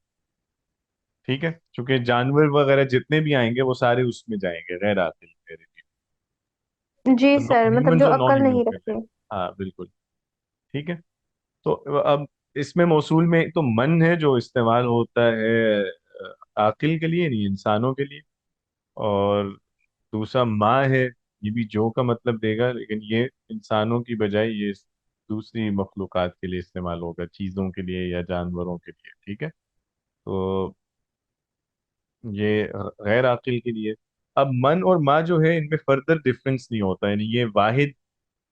ठीक है, क्योंकि जानवर वगैरह जितने भी आएंगे वो सारे उसमें जाएंगे, गैर आकिल मेरे लिए। जी तो सर, मतलब ह्यूमंस जो और नॉन अक्ल ह्यूमंस नहीं में जाएंगे। रखते। हाँ बिल्कुल। ठीक है। तो अब इसमें मौसूल में तो मन है जो इस्तेमाल होता है आकिल के लिए नहीं, इंसानों के लिए। और दूसरा माँ है, ये भी जो का मतलब देगा, लेकिन ये इंसानों की बजाय ये दूसरी मखलूकात के लिए इस्तेमाल होगा, चीज़ों के लिए या जानवरों के लिए। ठीक है। तो ये गैर आकिल के लिए। अब मन और माँ जो है इनमें फर्दर डिफरेंस नहीं होता, यानी ये वाहिद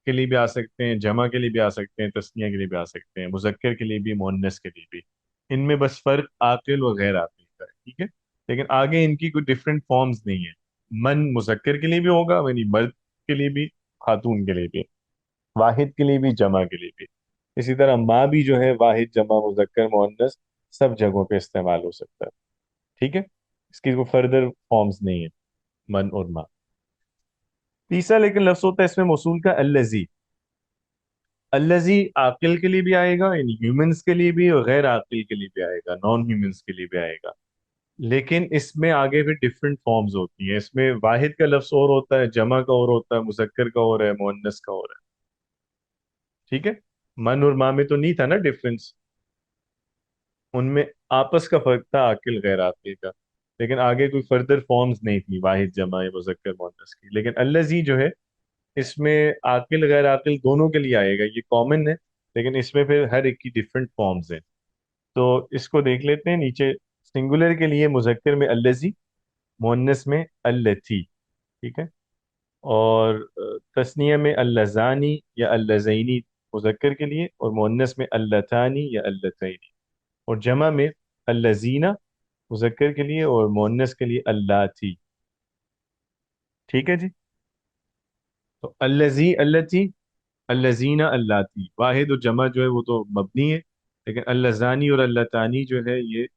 के लिए भी आ सकते हैं, जमा के लिए भी आ सकते हैं, तस्निया के लिए भी आ सकते हैं, मुजक्कर के लिए भी, मुअन्नस के लिए भी। इनमें बस फर्क आकिल और गैर आकिल का है। ठीक है। लेकिन आगे इनकी कोई डिफरेंट फॉर्म्स नहीं है। मन मुजक्कर के लिए भी होगा, यानी मर्द के लिए भी, खातून के लिए भी, वाहिद के लिए भी, जमा के लिए भी। इसी तरह माँ भी जो है वाहिद, जमा, मुजक्कर, मुअन्नस सब जगहों पे इस्तेमाल हो सकता है। ठीक है। इसकी कोई फर्दर फॉर्म्स नहीं है, मन और माँ। तीसरा लेकिन लफ्ज होता है इसमें मौसूल का, अल्लजी। अल्लजी आकिल के लिए भी आएगा, यानी ह्यूमंस के लिए भी, और गैर आकिल के लिए भी आएगा, नॉन ह्यूमंस के लिए भी आएगा। लेकिन इसमें आगे भी डिफरेंट फॉर्म्स होती हैं, इसमें वाहिद का लफ्ज और होता है, जमा का और होता है, मुजक्कर का और है, मुअन्नस का और है। ठीक है। मन और माँ में तो नहीं था ना डिफरेंस, उनमें आपस का फर्क था आकिल गैर आकिल का। लेकिन आगे कोई फर्दर फॉर्म्स नहीं थी वाहिद, जमा या मुजक्कर, मुअन्नस की। लेकिन अल्लजी जो है इसमें आकिल गैर आकिल दोनों के लिए आएगा, ये कॉमन है। लेकिन इसमें फिर हर एक की डिफरेंट फॉर्म्स हैं। तो इसको देख लेते हैं नीचे। सिंगुलर के लिए मुजक्कर में अल्लजी, मुअन्नस में अल्लती। ठीक है। और तस्निया में अल्लजानी या अल्लजैनी मुजक्कर के लिए, और मुअन्नस में अल्लतानी या अल्लतैनी। और जमा में अल्लजीना मुजक्कर के लिए, और मुअन्नस के लिए अल्लाती। ठीक है जी। तो अल्लजी, अल्लती, अल्लजीना, अल्लाती, वाहिद और जमा जो है वो तो मबनी है। लेकिन अल्लजानी और अल्लतानी जो है ये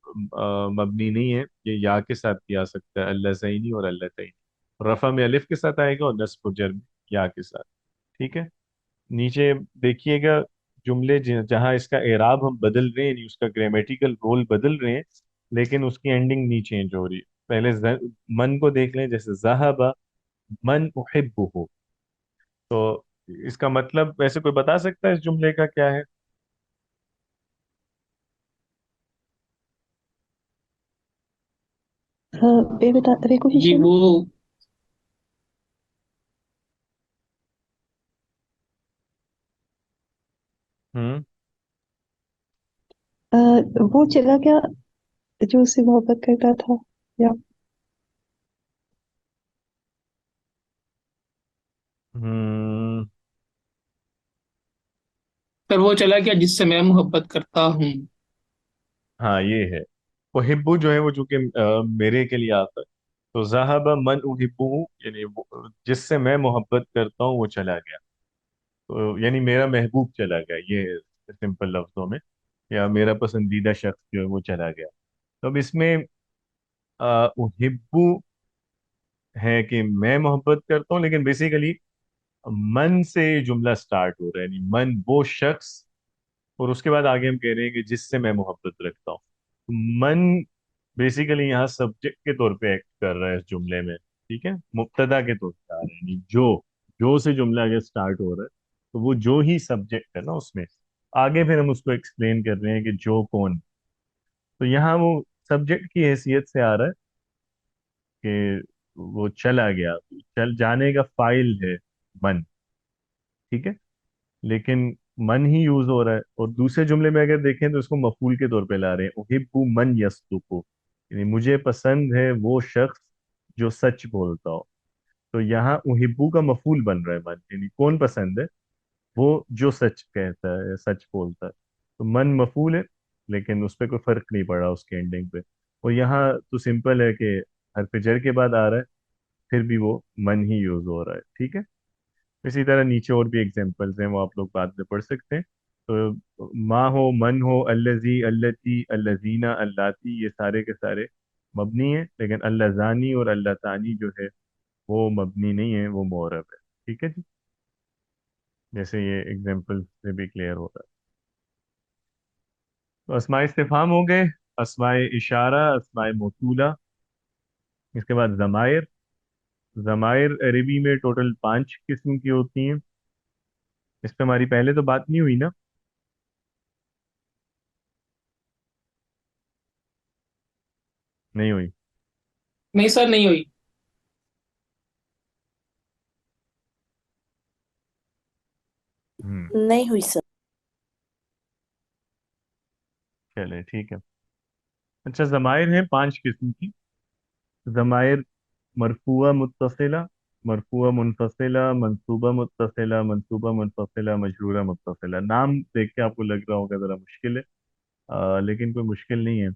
मबनी नहीं है, ये या के साथ भी आ सकता है, अल्लज़ैनी और अल्लतैनी। रफा में अलिफ के साथ आएगा और नस्ब और जर में या के साथ। ठीक है। नीचे देखिएगा, जुमले जहाँ इसका एराब हम बदल रहे हैं, यानी उसका ग्रामेटिकल रोल बदल रहे हैं, लेकिन उसकी एंडिंग नहीं चेंज हो रही। पहले मन को देख लें, जैसे ज़हबा मन उहिब्बुहु। तो इसका मतलब वैसे कोई बता सकता है इस जुमले का क्या है? बे बता जी रिकुहिशन। वो हम्म। वो चला गया जो उससे मोहब्बत करता था, या हम्म। सर वो चला गया जिससे मैं मोहब्बत करता हूँ। हाँ ये है। उहिब्बु जो है वो चूंकि मेरे के लिए आता है, तो ज़हब मन उहिब्बु, यानी जिससे मैं मोहब्बत करता हूँ वो चला गया। तो यानी मेरा महबूब चला गया, ये सिंपल लफ्जों में, या मेरा पसंदीदा शख्स जो है वो चला गया। तो अब इसमें उहिब्बु है कि मैं मोहब्बत करता हूँ, लेकिन बेसिकली मन से जुमला स्टार्ट हो रहा है, यानी मन वो शख्स, और उसके बाद आगे हम कह रहे हैं कि जिससे मैं मोहब्बत रखता हूँ। तो मन बेसिकली यहाँ सब्जेक्ट के तौर पे एक्ट कर रहा है इस जुमले में। ठीक है, मुब्तदा के तौर पे आ रहा है, यानी जो से जुमला अगर स्टार्ट हो रहा है तो वो जो ही सब्जेक्ट है ना उसमें, आगे फिर हम उसको एक्सप्लेन कर रहे हैं कि जो कौन। तो यहाँ वो सब्जेक्ट की हैसियत से आ रहा है कि वो चला गया, चल जाने का फाइल है मन। ठीक है। लेकिन मन ही यूज हो रहा है, और दूसरे जुमले में अगर देखें तो इसको मफूल के तौर पे ला रहे हैं, उहिब्बु मन यस्दुकु, यानी मुझे पसंद है वो शख्स जो सच बोलता हो। तो यहाँ उहिब्बु का मफूल बन रहा है मन, यानी कौन पसंद है, वो जो सच कहता है, सच बोलता है। तो मन मफूल है, लेकिन उस पर कोई फर्क नहीं पड़ा उसके एंडिंग पे। और यहाँ तो सिंपल है कि हरफ जर के बाद आ रहा है, फिर भी वो मन ही यूज हो रहा है, ठीक है। इसी तरह नीचे और भी एग्जांपल्स हैं, वो आप लोग बाद में पढ़ सकते हैं। तो मा हो, मन हो, अल्लजी, अल्लती, अल्लजीना, अल्लाती, ये सारे के सारे मबनी है, लेकिन अल्लाजानी और अल्लातानी जो है वो मबनी नहीं है, वो मोरब है, ठीक है जी। जैसे ये एग्जांपल से भी क्लियर हो रहा है। तो अस्माए इस्तिफाम हो गए, अस्माए इशारा, अस्माए मौसूला। इसके बाद ज़मायर। ज़मायर अरबी में टोटल 5 किस्म की होती हैं। इस पे हमारी पहले तो बात नहीं हुई ना? नहीं हुई। नहीं सर, नहीं हुई। हम्म। नहीं हुई सर। चले ठीक है। अच्छा, ज़मायर है 5 किस्म की। ज़मायर मरफूआ मुत्तसिला, मरफूआ मुनफसिला, मंसूबा मुत्तसिला, मंसूबा मुनफसिला, मजरूरा मुत्तसिला। नाम देख के आपको लग रहा होगा ज़रा मुश्किल है, लेकिन कोई मुश्किल नहीं है।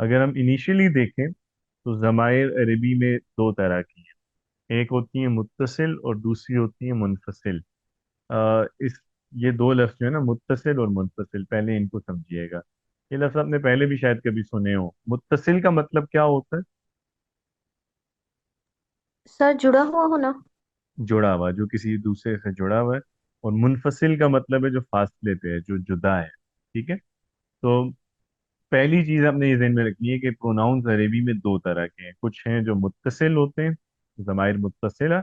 अगर हम इनिशियली देखें तो ज़मायर अरबी में 2 तरह की हैं। एक होती है मुत्तसिल और दूसरी होती है मुनफसिल। इस ये 2 लफ्ज़ जो है ना, मुत्तसिल और मुनफसिल, पहले इनको समझिएगा। ये लफ्ज़ आपने पहले भी शायद कभी सुने हो। मुत्तसिल का मतलब क्या होता है? सर जुड़ा हुआ होना। जुड़ा हुआ, जो किसी दूसरे से जुड़ा हुआ है। और मुनफसिल का मतलब है जो फासले पे है, जो जुदा है, ठीक है। तो पहली चीज आपने ये ध्यान में रखनी है कि प्रोनाउंस अरबी में 2 तरह के हैं। कुछ हैं जो मुत्तसिल होते हैं, ज़माइर मुत्तसिला,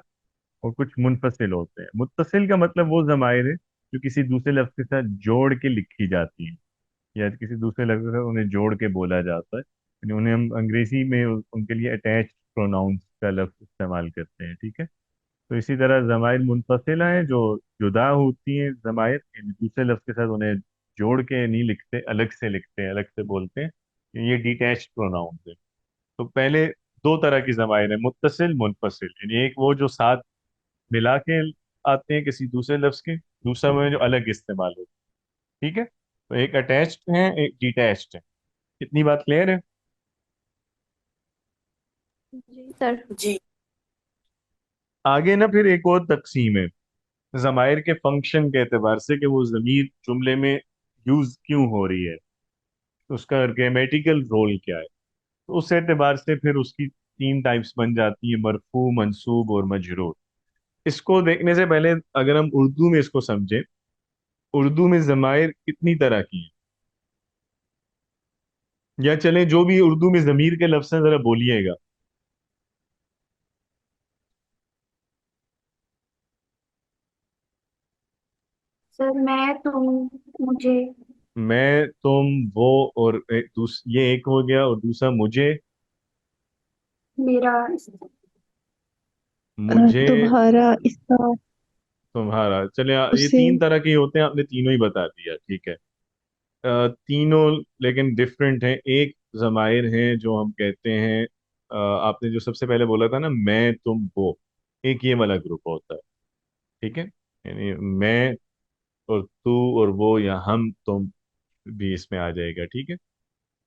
और कुछ मुनफसिल होते हैं। मुत्तसिल का मतलब वो ज़माइर है जो किसी दूसरे लफ्ज के साथ जोड़ के लिखी जाती है, या किसी दूसरे लफ्ज के साथ उन्हें जोड़ के बोला जाता है, यानी उन्हें हम अंग्रेजी में उनके लिए अटैच्ड प्रोनाउंस का लफ्ज इस्तेमाल करते हैं, ठीक है। तो इसी तरह ज़माइर मुनफसिला हैं जो जुदा होती हैं ज़माइर, यानी दूसरे लफ्ज के साथ उन्हें जोड़ के नहीं लिखते, अलग से लिखते हैं, अलग से बोलते हैं। ये डिटैच्ड प्रोनाउंस है। तो पहले 2 तरह की ज़माइर है, मुत्तसिल, मुनफसिल। यानी एक वो जो साथ मिला के आते हैं किसी दूसरे लफ्ज के, दूसरा वो है जो अलग इस्तेमाल होते हैं, ठीक है। तो एक अटैच्ड है, एक डिटैच्ड है। कितनी बात क्लियर है? जी सर। जी। आगे ना फिर एक और तकसीम है ज़माइर के फंक्शन के एतबार से, कि वो ज़मीर जुमले में यूज क्यों हो रही है, उसका ग्रामेटिकल रोल क्या है। तो उस एतबार से फिर उसकी 3 टाइप्स बन जाती है, मरफू, मंसूब और मजरूर। इसको देखने से पहले अगर हम उर्दू में इसको समझें, उर्दू में ज़माइर कितनी तरह की हैं, या चलें जो भी उर्दू में ज़मीर के लफ्ज़ हैं जरा बोलिएगा। सर मैं, तुम, मुझे, मैं, तुम, वो, और ये एक हो गया, और दूसरा मुझे। मेरा, मुझे, तुम्हारा, इसका, तुम्हारा। चले, ये उसे। 3 तरह के होते हैं, आपने तीनों ही बता दिया, ठीक है। तीनों लेकिन डिफरेंट हैं। एक जमायर हैं जो हम कहते हैं, आपने जो सबसे पहले बोला था ना, मैं, तुम, वो, एक ये वाला ग्रुप होता है, ठीक है। यानी मैं और तू और वो, या हम तुम भी इसमें आ जाएगा, ठीक है।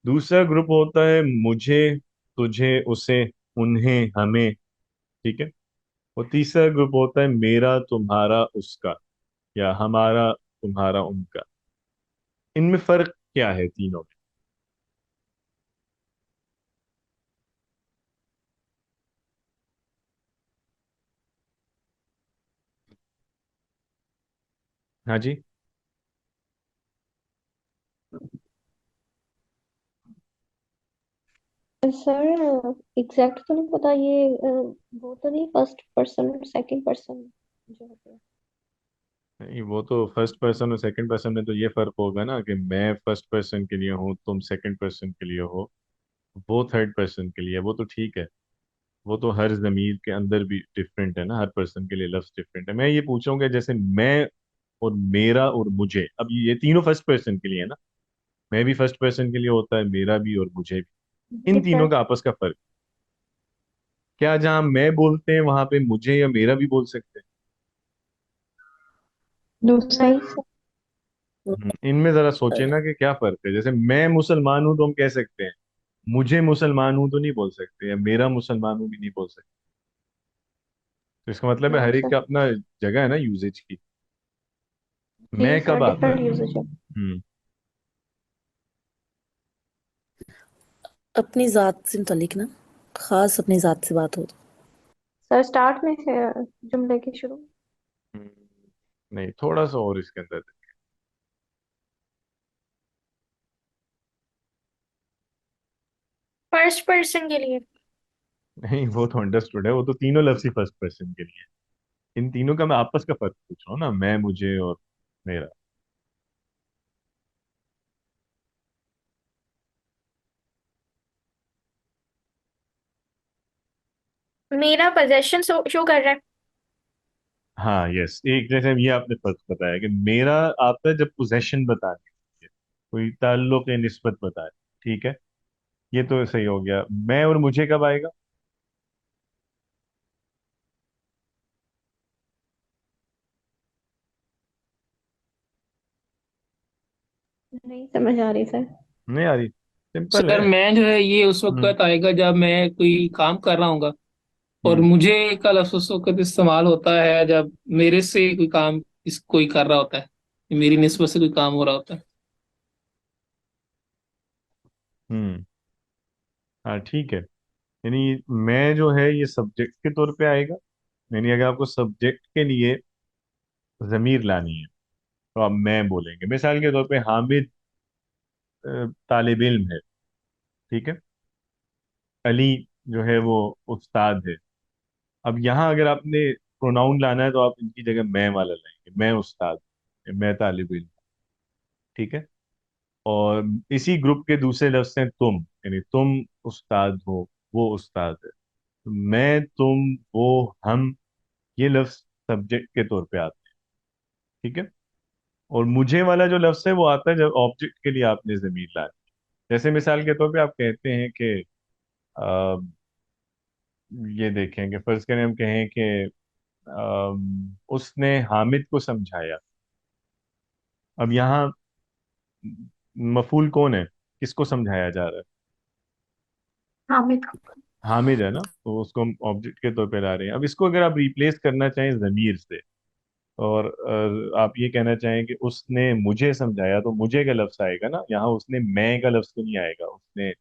दूसरा ग्रुप होता है मुझे, तुझे, उसे, उन्हें, हमें, ठीक है। और तीसरा ग्रुप होता है मेरा, तुम्हारा, उसका, या हमारा, तुम्हारा, उनका। इनमें फर्क क्या है तीनों में? हाँ जी। सर एग्जैक्ट तो नहीं पता ये, वो तो नहीं फर्स्ट पर्सन और सेकंड पर्सन जो होते हैं। नहीं, वो तो फर्स्ट पर्सन और सेकंड पर्सन में तो ये फर्क होगा ना कि मैं फर्स्ट पर्सन के लिए हूँ, तुम सेकंड पर्सन के लिए हो, वो थर्ड पर्सन के लिए है, वो तो ठीक है। वो तो हर जमीर के अंदर भी डिफरेंट है ना, हर पर्सन के लिए लफ्ज डिफरेंट है। मैं ये पूछ रहा हूँ कि जैसे मैं और मेरा और मुझे। अब ये तीनों फर्स्ट पर्सन के लिए है ना, मैं भी फर्स्ट पर्सन के लिए होता है, मेरा भी और मुझे भी। इन तीनों डिफरेंट। का आपस का फर्क, क्या जहां मैं बोलते हैं वहां पे मुझे या मेरा भी बोल सकते दूसरा। नहीं सर। हैं? इनमें जरा सोचे ना कि क्या फर्क है। जैसे मैं मुसलमान हूं तो हम कह सकते हैं, मुझे मुसलमान हूं तो नहीं बोल सकते, या मेरा मुसलमान हूं भी नहीं बोल सकते। तो इसका मतलब है नो हर एक सर। का अपना जगह है ना यूजेज की। जी मैं सर, कब आता है? डिफरेंट यूजेज है। हम्म। अपनी जात से मुतालिक ना, खास अपनी जात से बात हो तो। सर स्टार्ट में से जुमले के शुरू में। हम्म, नहीं, थोड़ा सा और इसके अंदर। फर्स्ट पर्सन के लिए। नहीं, वो तो अंडरस्टूड है, वो तो तीनों लफ्ज ही फर्स्ट पर्सन के लिए है। इन तीनों का मैं आपस का फर्क पूछ रहा हूँ ना, मैं, मुझे और मेरा। मेरा पोजेशन शो कर रहा है। हाँ, यस, एक जैसे ये आपने फर्क बताया कि मेरा आता है जब पोजेशन बतानी होती है, कोई ताल्लुक या निस्बत बताए। ठीक है, ये तो सही हो गया। मैं और मुझे कब आएगा? नहीं समझ आ रही सर। नहीं आ रही? सिंपल सर है। मैं जो है ये उस हम्म। वक्त आएगा जब मैं कोई काम कर रहा हूँ, और हम्म। मुझे का लफ्ज उस वक्त इस्तेमाल होता है जब मेरे से कोई काम कोई कर रहा होता है, मेरी निस्बत से कोई काम हो रहा होता है। हम्म। हाँ, ठीक है। यानी मैं जो है ये सब्जेक्ट के तौर पे आएगा। यानी अगर आपको सब्जेक्ट के लिए जमीर लानी है तो आप मैं बोलेंगे। मिसाल के तौर पे हामिद तालिब इल्म है, ठीक है। अली जो है वो उस्ताद है। अब यहाँ अगर आपने प्रोनाउन लाना है तो आप इनकी जगह मैं वाला लाएंगे, मैं उस्ताद, मैं तालिब इल्म, ठीक है। और इसी ग्रुप के दूसरे लफ्ज हैं तुम, यानी तुम उस्ताद हो, वो उस्ताद है। तो मैं, तुम, वो, हम, ये लफ्ज सब्जेक्ट के तौर पे आते हैं, ठीक है। और मुझे वाला जो लफ्ज है वो आता है जब ऑब्जेक्ट के लिए आपने जमीर लानी। जैसे मिसाल के तौर पे आप कहते हैं कि ये देखें कि फर्ज करें हम कहें कि उसने हामिद को समझाया। अब यहाँ मफूल कौन है, किसको समझाया जा रहा है? हामिद को। हामिद है ना, तो उसको हम ऑब्जेक्ट के तौर पे ला रहे हैं। अब इसको अगर आप रिप्लेस करना चाहें जमीर से, और आप ये कहना चाहें कि उसने मुझे समझाया, तो मुझे का लफ्ज आएगा ना यहाँ, उसने मैं का लफ्ज तो नहीं आएगा, उसने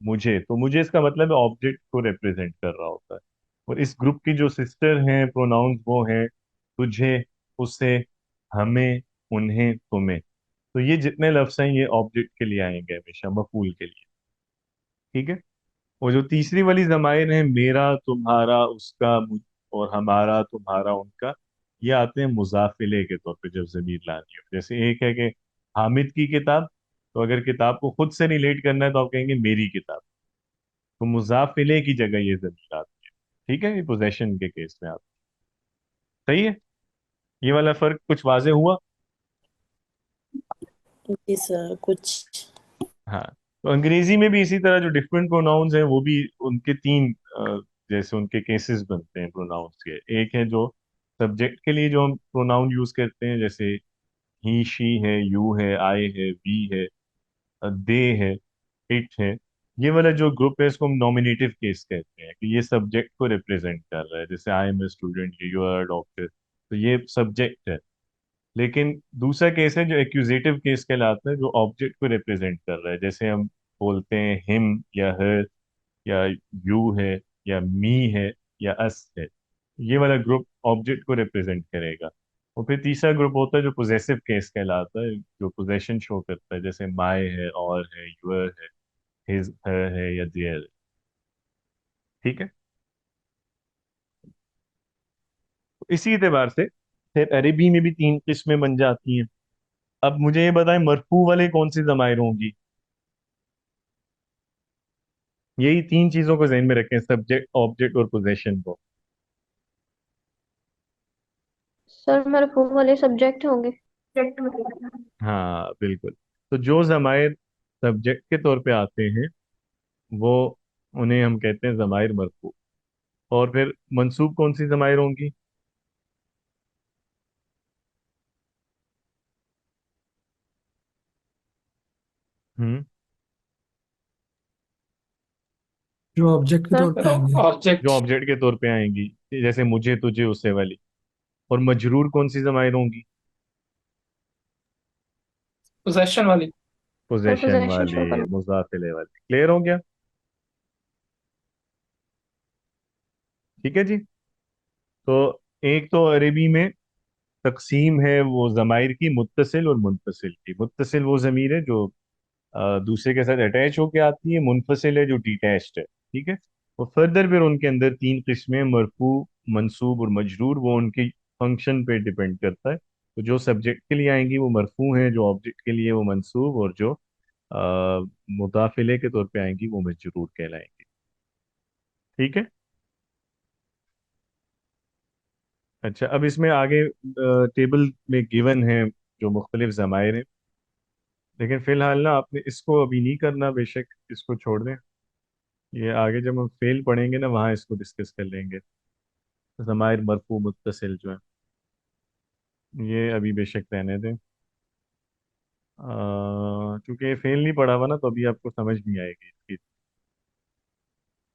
मुझे। तो मुझे इसका मतलब है ऑब्जेक्ट को रिप्रेजेंट कर रहा होता है। और इस ग्रुप की जो सिस्टर हैं प्रोनाउंस वो हैं तुझे, उसे, हमें, उन्हें, तुम्हें। तो ये जितने लफ्ज हैं ये ऑब्जेक्ट के लिए आएंगे हमेशा, मफूल के लिए, ठीक है। और जो तीसरी वाली जमायर है, मेरा, तुम्हारा, उसका, और हमारा, तुम्हारा, उनका, ये आते हैं मुजाफिले के तौर पे जब जमीर लानी हो। जैसे एक है कि हामिद की किताब, तो अगर किताब को खुद से रिलेट करना है तो आप कहेंगे मेरी किताब। तो मुजाफिले की जगह ये जमीर आती है, ठीक है। ये पोजेशन के केस में आता है। सही है, ये वाला फर्क कुछ वाजे हुआ? जी सर, कुछ। हाँ। तो अंग्रेजी में भी इसी तरह जो डिफरेंट प्रोनाउंस हैं वो भी उनके तीन जैसे उनके केसेस बनते हैं प्रोनाउंस के। एक है जो सब्जेक्ट के लिए जो हम प्रोनाउन यूज करते हैं, जैसे ही, शी है, यू है, आई है, वी है, दे है, इट है। ये वाला जो ग्रुप है इसको हम नॉमिनेटिव केस कहते हैं कि ये सब्जेक्ट को रिप्रेजेंट कर रहा है। जैसे I am a student, you are doctor, तो ये सब्जेक्ट है। लेकिन दूसरा केस है जो एक्यूजेटिव केस कहलाता है, जो ऑब्जेक्ट को रिप्रेजेंट कर रहा है। जैसे हम बोलते हैं हिम या हर, या यू है, या मी है, या अस है। ये वाला ग्रुप ऑब्जेक्ट को रिप्रेजेंट करेगा। और फिर तीसरा ग्रुप होता है जो पोजेसिव केस कहलाता है, जो पोजेशन शो करता है। जैसे माय है, और है, यूर है, हिज, हर है, या देयर है, ठीक है। तो इसी एतबार से फिर अरबी में भी तीन किस्में बन जाती हैं। अब मुझे ये बताएं मरफू वाले कौन सी जमायर होंगी? यही तीन चीजों को ध्यान में रखें, सब्जेक्ट, ऑब्जेक्ट और पोजेशन को। सर मरफू वाले सब्जेक्ट होंगे। सब्जेक्ट में। हाँ बिल्कुल। तो जो ज़मायर सब्जेक्ट के तौर पे आते हैं वो, उन्हें हम कहते हैं ज़मायर मरफू। और फिर मंसूब कौन सी ज़मायर होंगी? हम्म। जो ऑब्जेक्ट के तौर सर पे आएंगे। जो ऑब्जेक्ट। ऑब्जेक्ट के तौर पे आएंगी, जैसे मुझे, तुझे, उसे वाली। और मजरूर कौन सी ज़मायर होंगी? पोजेशन वाली। सर पोजेशन पोजेशन वाली, शो करना। मुज़ाफ इलैहि वाली। क्लियर हो गया? ठीक है जी। तो एक तो अरबी में तकसीम है वो ज़मायर की, मुत्तसिल और मुनफसिल की। मुत्तसिल वो ज़मीर है जो दूसरे के साथ अटैच होके आती है, मुनफसिल है जो डिटैच्ड है। ठीक है। और फर्दर फिर उनके अंदर तीन किस्में, मरफू, मंसूब और मजरूर। वो उनके फंक्शन पे डिपेंड करता है। तो जो सब्जेक्ट के लिए आएंगी वो मरफू हैं, जो ऑब्जेक्ट के लिए वो मंसूब, और जो मुदाफिले के तौर पे आएंगी वो मजरूर कहलाएंगी। ठीक है। अच्छा, अब इसमें आगे टेबल में गिवन है जो मुख्तलिफ ज़मायर हैं। लेकिन फिलहाल ना आपने इसको अभी नहीं करना, बेशक इसको छोड़ दें। ये आगे जब हम फेल पढ़ेंगे ना, वहाँ इसको डिस्कस कर लेंगे। ज़मायर मरफू मुत्तसिल जो है, ये अभी बेशक रहने दें। क्योंकि ये फेल नहीं पढ़ा हुआ ना, तो अभी आपको समझ नहीं आएगी इसकी।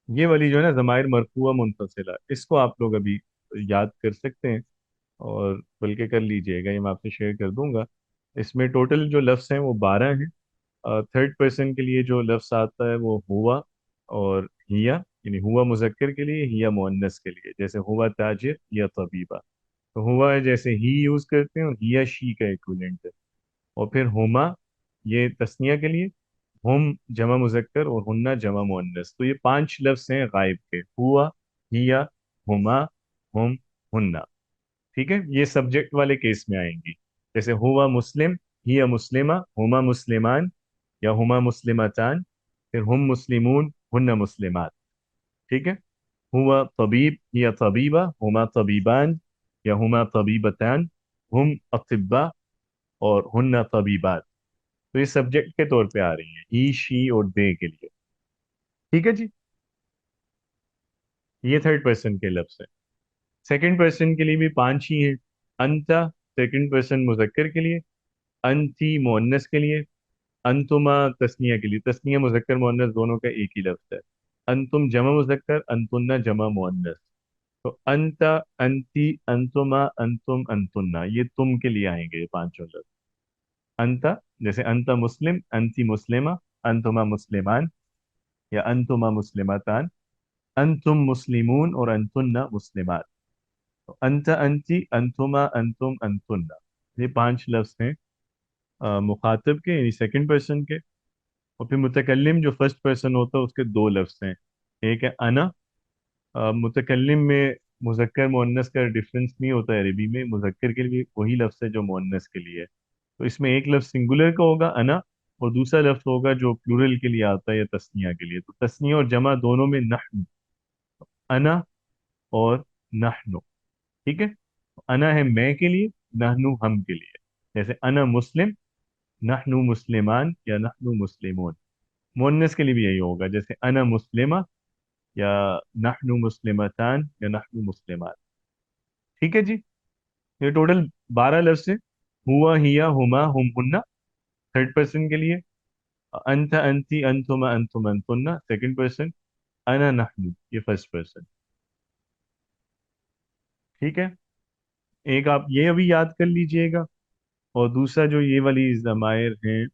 ये वाली जो है ना, ज़मायर मरफूआ मुनफसिला, इसको आप लोग अभी याद कर सकते हैं। और बल्कि कर लीजिएगा, ये मैं आपसे शेयर कर दूंगा। इसमें टोटल जो लफ्ज़ हैं वो 12 हैं। थर्ड पर्सन के लिए जो लफ्ज़ आता है वो हुआ और हिया, यानी हुआ मुज़क्कर के लिए, हिया मुअन्नस के लिए। जैसे हुआ ताजिर या तबीबा। तो हुआ है जैसे ही यूज़ करते हैं, और हिया शी का इक्विवेलेंट है। और फिर हुमा, ये तस्निया के लिए। हुम जमा मुज़क्कर, और हुन्ना जमा मुअन्नस। तो ये पांच लफ्ज़ हैं गायब के, हुआ, हिया, हुमा, हुम, हुन्ना। ठीक है। ये सब्जेक्ट वाले केस में आएंगी। जैसे हुआ मुस्लिम, हिया मुस्लिमा, हुमा मुस्लिमान या हुमा मुस्लिमतान। फिर हुम मुस्लिमून, हुन्ना मुस्लिमात। ठीक है। हुआ तबीब, हिया तबीबा, हुमा तबीबान या हुमा तबीबतान, हुम अतिब्बा और हुन्ना तबीबात। तो ये सब्जेक्ट के तौर पे आ रही है, ही, शी और दे के लिए। ठीक है जी। ये थर्ड पर्सन के लफ्ज है। सेकंड पर्सन के लिए भी पांच ही हैं। अंता सेकंड पर्सन मुजक्कर के लिए, अंती मुअन्नस के लिए, अंतुमा तस्निया के लिए। तस्निया मुजक्कर मुअन्नस दोनों का एक ही लफ्ज है। अंतुम जमा मुजक्कर, अंतुन्ना जमा मुअन्नस। तो अंता, अंती, अंतुमा, अंतुम, अंतुन्ना, ये तुम के लिए आएंगे ये पांचों लफ्ज। अंता, जैसे अंता मुस्लिम, अंती मुस्लिमा, अंतुमा मुस्लिमान या अंतुमा मुस्लिमातान, अंतुम मुस्लिमून और अंतुन्ना मुस्लिमात। तो अंत, अंती, अंतुमा, अंतुम, अंतुन्ना, ये पांच लफ्ज हैं मुखातिब के, यानी सेकंड पर्सन के। और फिर मुतकल्लिम जो फर्स्ट पर्सन होता है उसके दो लफ्ज हैं। एक है अना। मुतकल्लिम में मुजक्कर मुअन्नस का डिफरेंस नहीं होता है अरबी में। मुजक्कर के लिए वही लफ्ज है जो मुअन्नस के लिए है। तो इसमें एक लफ्ज सिंगुलर का होगा अना, और दूसरा लफ्ज होगा जो प्लूरल के लिए आता है या तस्निया के लिए। तो तस्निया और जमा दोनों में नहनु, अना और नहनु। ठीक है। अना है मैं के लिए, नहनु हम के लिए। जैसे अना मुस्लिम, नहनु मुस्लिमान या नहनु मुस्लिमून। मुअन्नस के लिए भी यही होगा, जैसे अना मुस्लिमा या नहनु मुस्लिमतान या नहनु मुस्लिमात। ठीक है जी। ये टोटल 12 लफ्ज है। हुआ, हिया, हुमा, हुम, हुन्ना थर्ड पर्सन के लिए। अंत, अंती, अंतुमा, अंतुम, अंतुन्ना सेकंड पर्सन। अना, नहनु ये फर्स्ट पर्सन। ठीक है। एक आप ये अभी याद कर लीजिएगा। और दूसरा जो ये वाली जमायर हैं,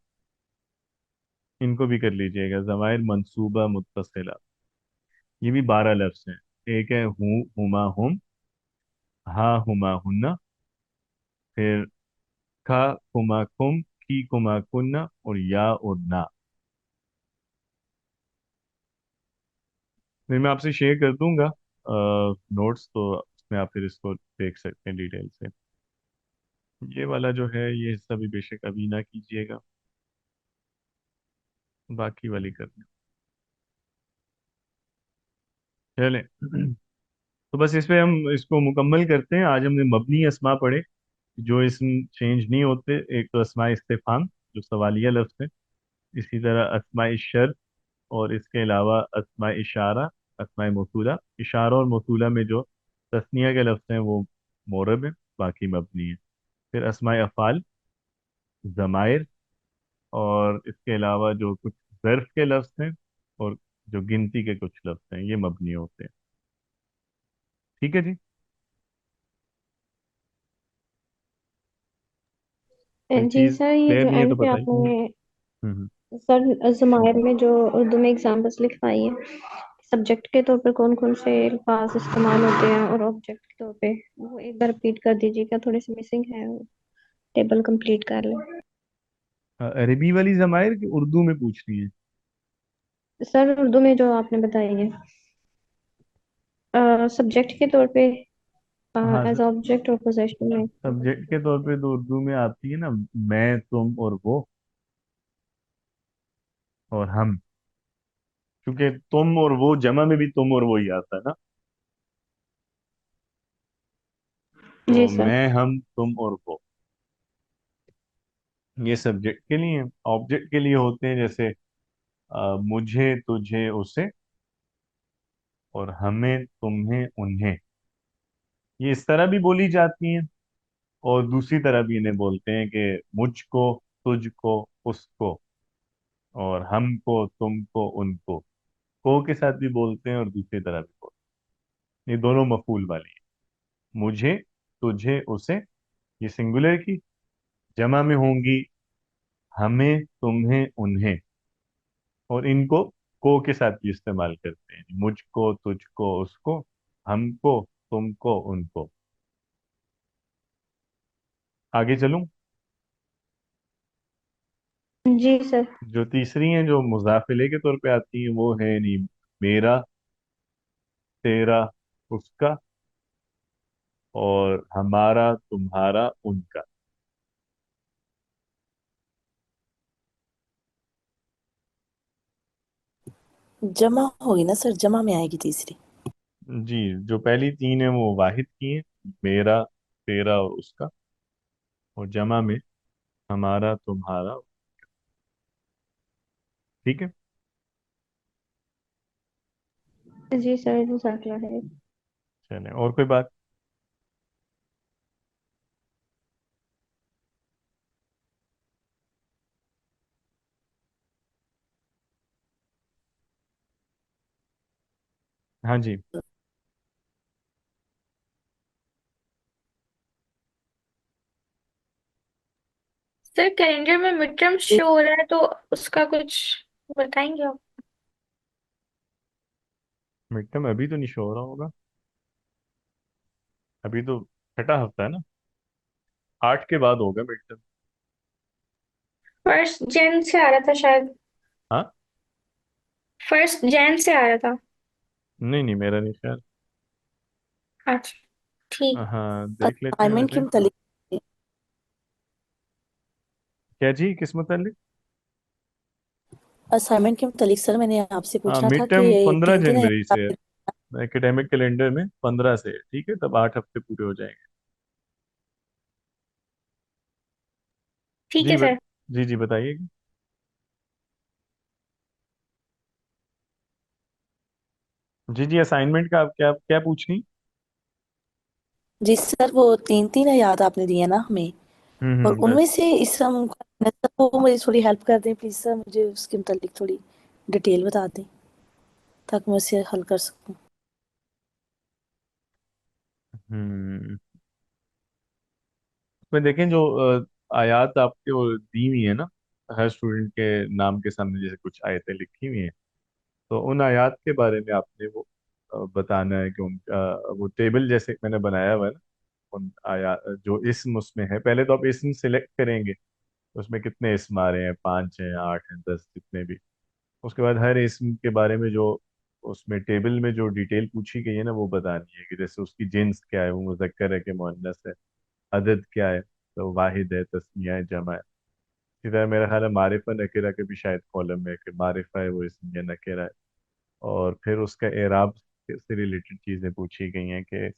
इनको भी कर लीजिएगा, जमायर मंसूबा मुत्तसिला। ये भी 12 लफ्ज हैं। एक है हूँ, हुमा, हुम, हा, हुमा, हुन्ना। फिर खा, कुमा, कुम, की, कुमा, कुन्ना और या और ना। फिर मैं आपसे शेयर कर दूंगा नोट्स, तो उसमें आप फिर इसको देख सकते हैं डिटेल से। ये वाला जो है ये हिस्सा भी बेशक अभी ना कीजिएगा, बाकी वाली कर लें। चलें। तो बस इस पे हम इसको मुकम्मल करते हैं। आज हमने मबनी अस्मा पढ़े जो इसम चेंज नहीं होते। एक तो अस्मा इस्तिफाम जो सवालिया लफ्ज है, इसी तरह अस्मा शर्त, और इसके अलावा अस्मा इशारा, अस्मा मौसूला। इशारा और मौसूला में जो तस्निया के लफ्ज हैं वो मोरब है, बाकी मबनी है। फिर अस्मा अफ़ाल, ज़मायर, और इसके अलावा जो कुछ ज़र्फ के लफ्ज हैं और जो गिनती के कुछ लफ्ज हैं ये मबनी होते हैं। ठीक है जी। कोई जी चीज़ सर, ये क्लियर जो नहीं है तो एंड पे बताइए। आपने हम्म। सर जमायर में जो उर्दू में एग्जांपल्स लिखवाई है, सब्जेक्ट के तौर पे कौन कौन से अल्फाज इस्तेमाल होते हैं और ऑब्जेक्ट के तौर पे, वो एक बार रिपीट कर दीजिएगा, थोड़ी सी मिसिंग है, टेबल कंप्लीट कर लें। अरबी वाली ज़मायर की उर्दू में पूछ रही है? सर उर्दू में जो आपने बताई है, सब्जेक्ट के तौर पे, हाँ, एज ऑब्जेक्ट और पोजेशन में। सब्जेक्ट के तौर पे तो उर्दू में आती है ना, मैं, तुम और वो और हम। क्योंकि तुम और वो जमा में भी तुम और वो ही आता है ना। जी तो सर। मैं, हम, तुम और वो, ये सब्जेक्ट के लिए हैं। ऑब्जेक्ट के लिए होते हैं जैसे मुझे, तुझे, उसे, और हमें, तुम्हें, उन्हें। ये इस तरह भी बोली जाती हैं और दूसरी तरह भी इन्हें बोलते हैं कि मुझको, तुझको, उसको, और हमको, तुमको, उनको। को के साथ भी बोलते हैं और दूसरी तरह भी बोलते हैं। ये दोनों मफूल वाली हैं। मुझे, तुझे, उसे, ये सिंगुलर की। जमा में होंगी हमें, तुम्हें, उन्हें, और इनको को के साथ भी इस्तेमाल करते हैं। मुझको, तुझको, उसको, हमको, तुमको, उनको। आगे चलूं? जी सर। जो तीसरी हैं जो मुजाफिले के तौर पे आती हैं वो है नहीं, मेरा, तेरा, उसका, और हमारा, तुम्हारा, उनका। जमा होगी ना सर, जमा में आएगी तीसरी। जी, जो पहली तीन है वो वाहिद की हैं, मेरा, तेरा और उसका, और जमा में हमारा, तुम्हारा। ठीक है। जी सर, जो सर्कुलर है। चले, और कोई बात? हाँ जी। सर कैलेंडर में मिड टर्म शो हो रहा है तो उसका कुछ बताएंगे आप? मिड टर्म अभी तो नहीं शो हो रहा होगा। अभी तो छठा हफ्ता है ना, 8 के बाद होगा मिड टर्म। 1 जन से आ रहा था शायद। हाँ। 1 जन से आ रहा था। नहीं नहीं, मेरा नहीं ख्याल। अच्छा, ठीक। हाँ, देख लेते हैं असाइनमेंट के वैसे। मुतालिक। क्या जी, किस मुतालिक? असाइनमेंट के मुतालिक सर, मैंने आपसे हाँ, पूछना था मिड कि टर्म ये 15 तीन तीन जनवरी से हजार। है। एकेडमिक कैलेंडर में 15 से है, ठीक है, तब 8 हफ्ते पूरे हो जाएंगे। ठीक जी है सर। जी जी, बताइए। जी जी, असाइनमेंट का आप क्या क्या पूछ रही? जी सर, वो तीन तीन याद आपने दिए ना हमें, और बस। उनमें से इसम वो मुझे थोड़ी हेल्प कर दें प्लीज सर, मुझे उसके मुतालिक थोड़ी डिटेल बता दें ताकि मैं उसे हल कर सकूं। हम्म। उसमें देखें जो आयत आपके वो दी हुई है ना, हर स्टूडेंट के नाम के सामने जैसे कुछ आयतें लिखी हुई हैं, तो उन आयत के बारे में आपने वो बताना है कि उनका वो टेबल जैसे मैंने बनाया हुआ है ना, उन आया जो इसम उसमें है, पहले तो आप इसम सिलेक्ट करेंगे तो उसमें कितने इसम आ रहे हैं, 5 हैं, 8 हैं, 10, जितने भी। उसके बाद हर इसम के बारे में जो उसमें टेबल में जो डिटेल पूछी गई है ना वो बतानी है, कि जैसे उसकी जिन्स क्या है, वो मुज़क्कर है कि मुअन्नस है, अदद क्या है, तो वाहिद है, तस्निया है, जमा है। इसी तरह मेरा ख्याल है मारिफा नकेरा के भी शायद कॉलम में कि मारिफा है वो इसम या नकेरा है। और फिर उसका एराब से रिलेटेड चीजें पूछी गई हैं कि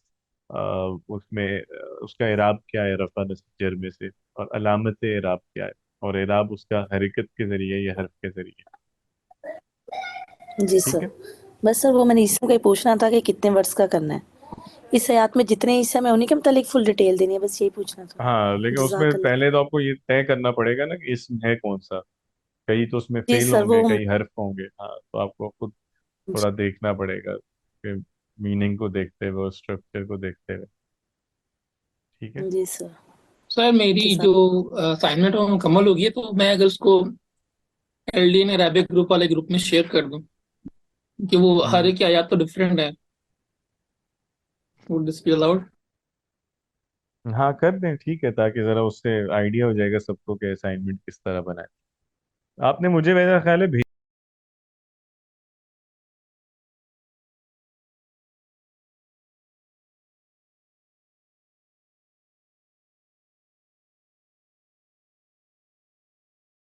उसमें उसका इराब क्या है रफा नस्ब जर में से, और अलामत इराब क्या है, और इराब उसका हरकत के जरिए या हर्फ के जरिए। जी ठीक सर। है। बस सर वो मैंने इसमें कहीं पूछना था कि कितने वर्ड्स का करना है इस हयात में, जितने हिस्से में उन्हीं के मतलब फुल डिटेल देनी है, बस यही पूछना था। हाँ, लेकिन उसमें जज़ाकल्लाह। पहले तो आपको ये तय करना पड़ेगा ना कि इसम है कौन सा। कई तो उसमें जी फेल सर वो होंगे, कई हर्फ होंगे। हाँ, तो आपको खुद थोड़ा देखना पड़ेगा कि मीनिंग को देखते हुए, स्ट्रक्चर को देखते हुए। ठीक है। जी सर। सर मेरी जो जज़ाक असाइनमेंट है वो मुकम्मल होगी है, तो मैं अगर उसको एलडी में अरेबिक ग्रुप वाले ग्रुप में शेयर कर दूं, कि वो हर हम्म। एक की आयत तो डिफरेंट है, वुड दिस बी अलाउड? हाँ, कर दें, ठीक है, ताकि जरा उससे आइडिया हो जाएगा सबको कि असाइनमेंट किस तरह बनाए। आपने मुझे मेरा ख्याल है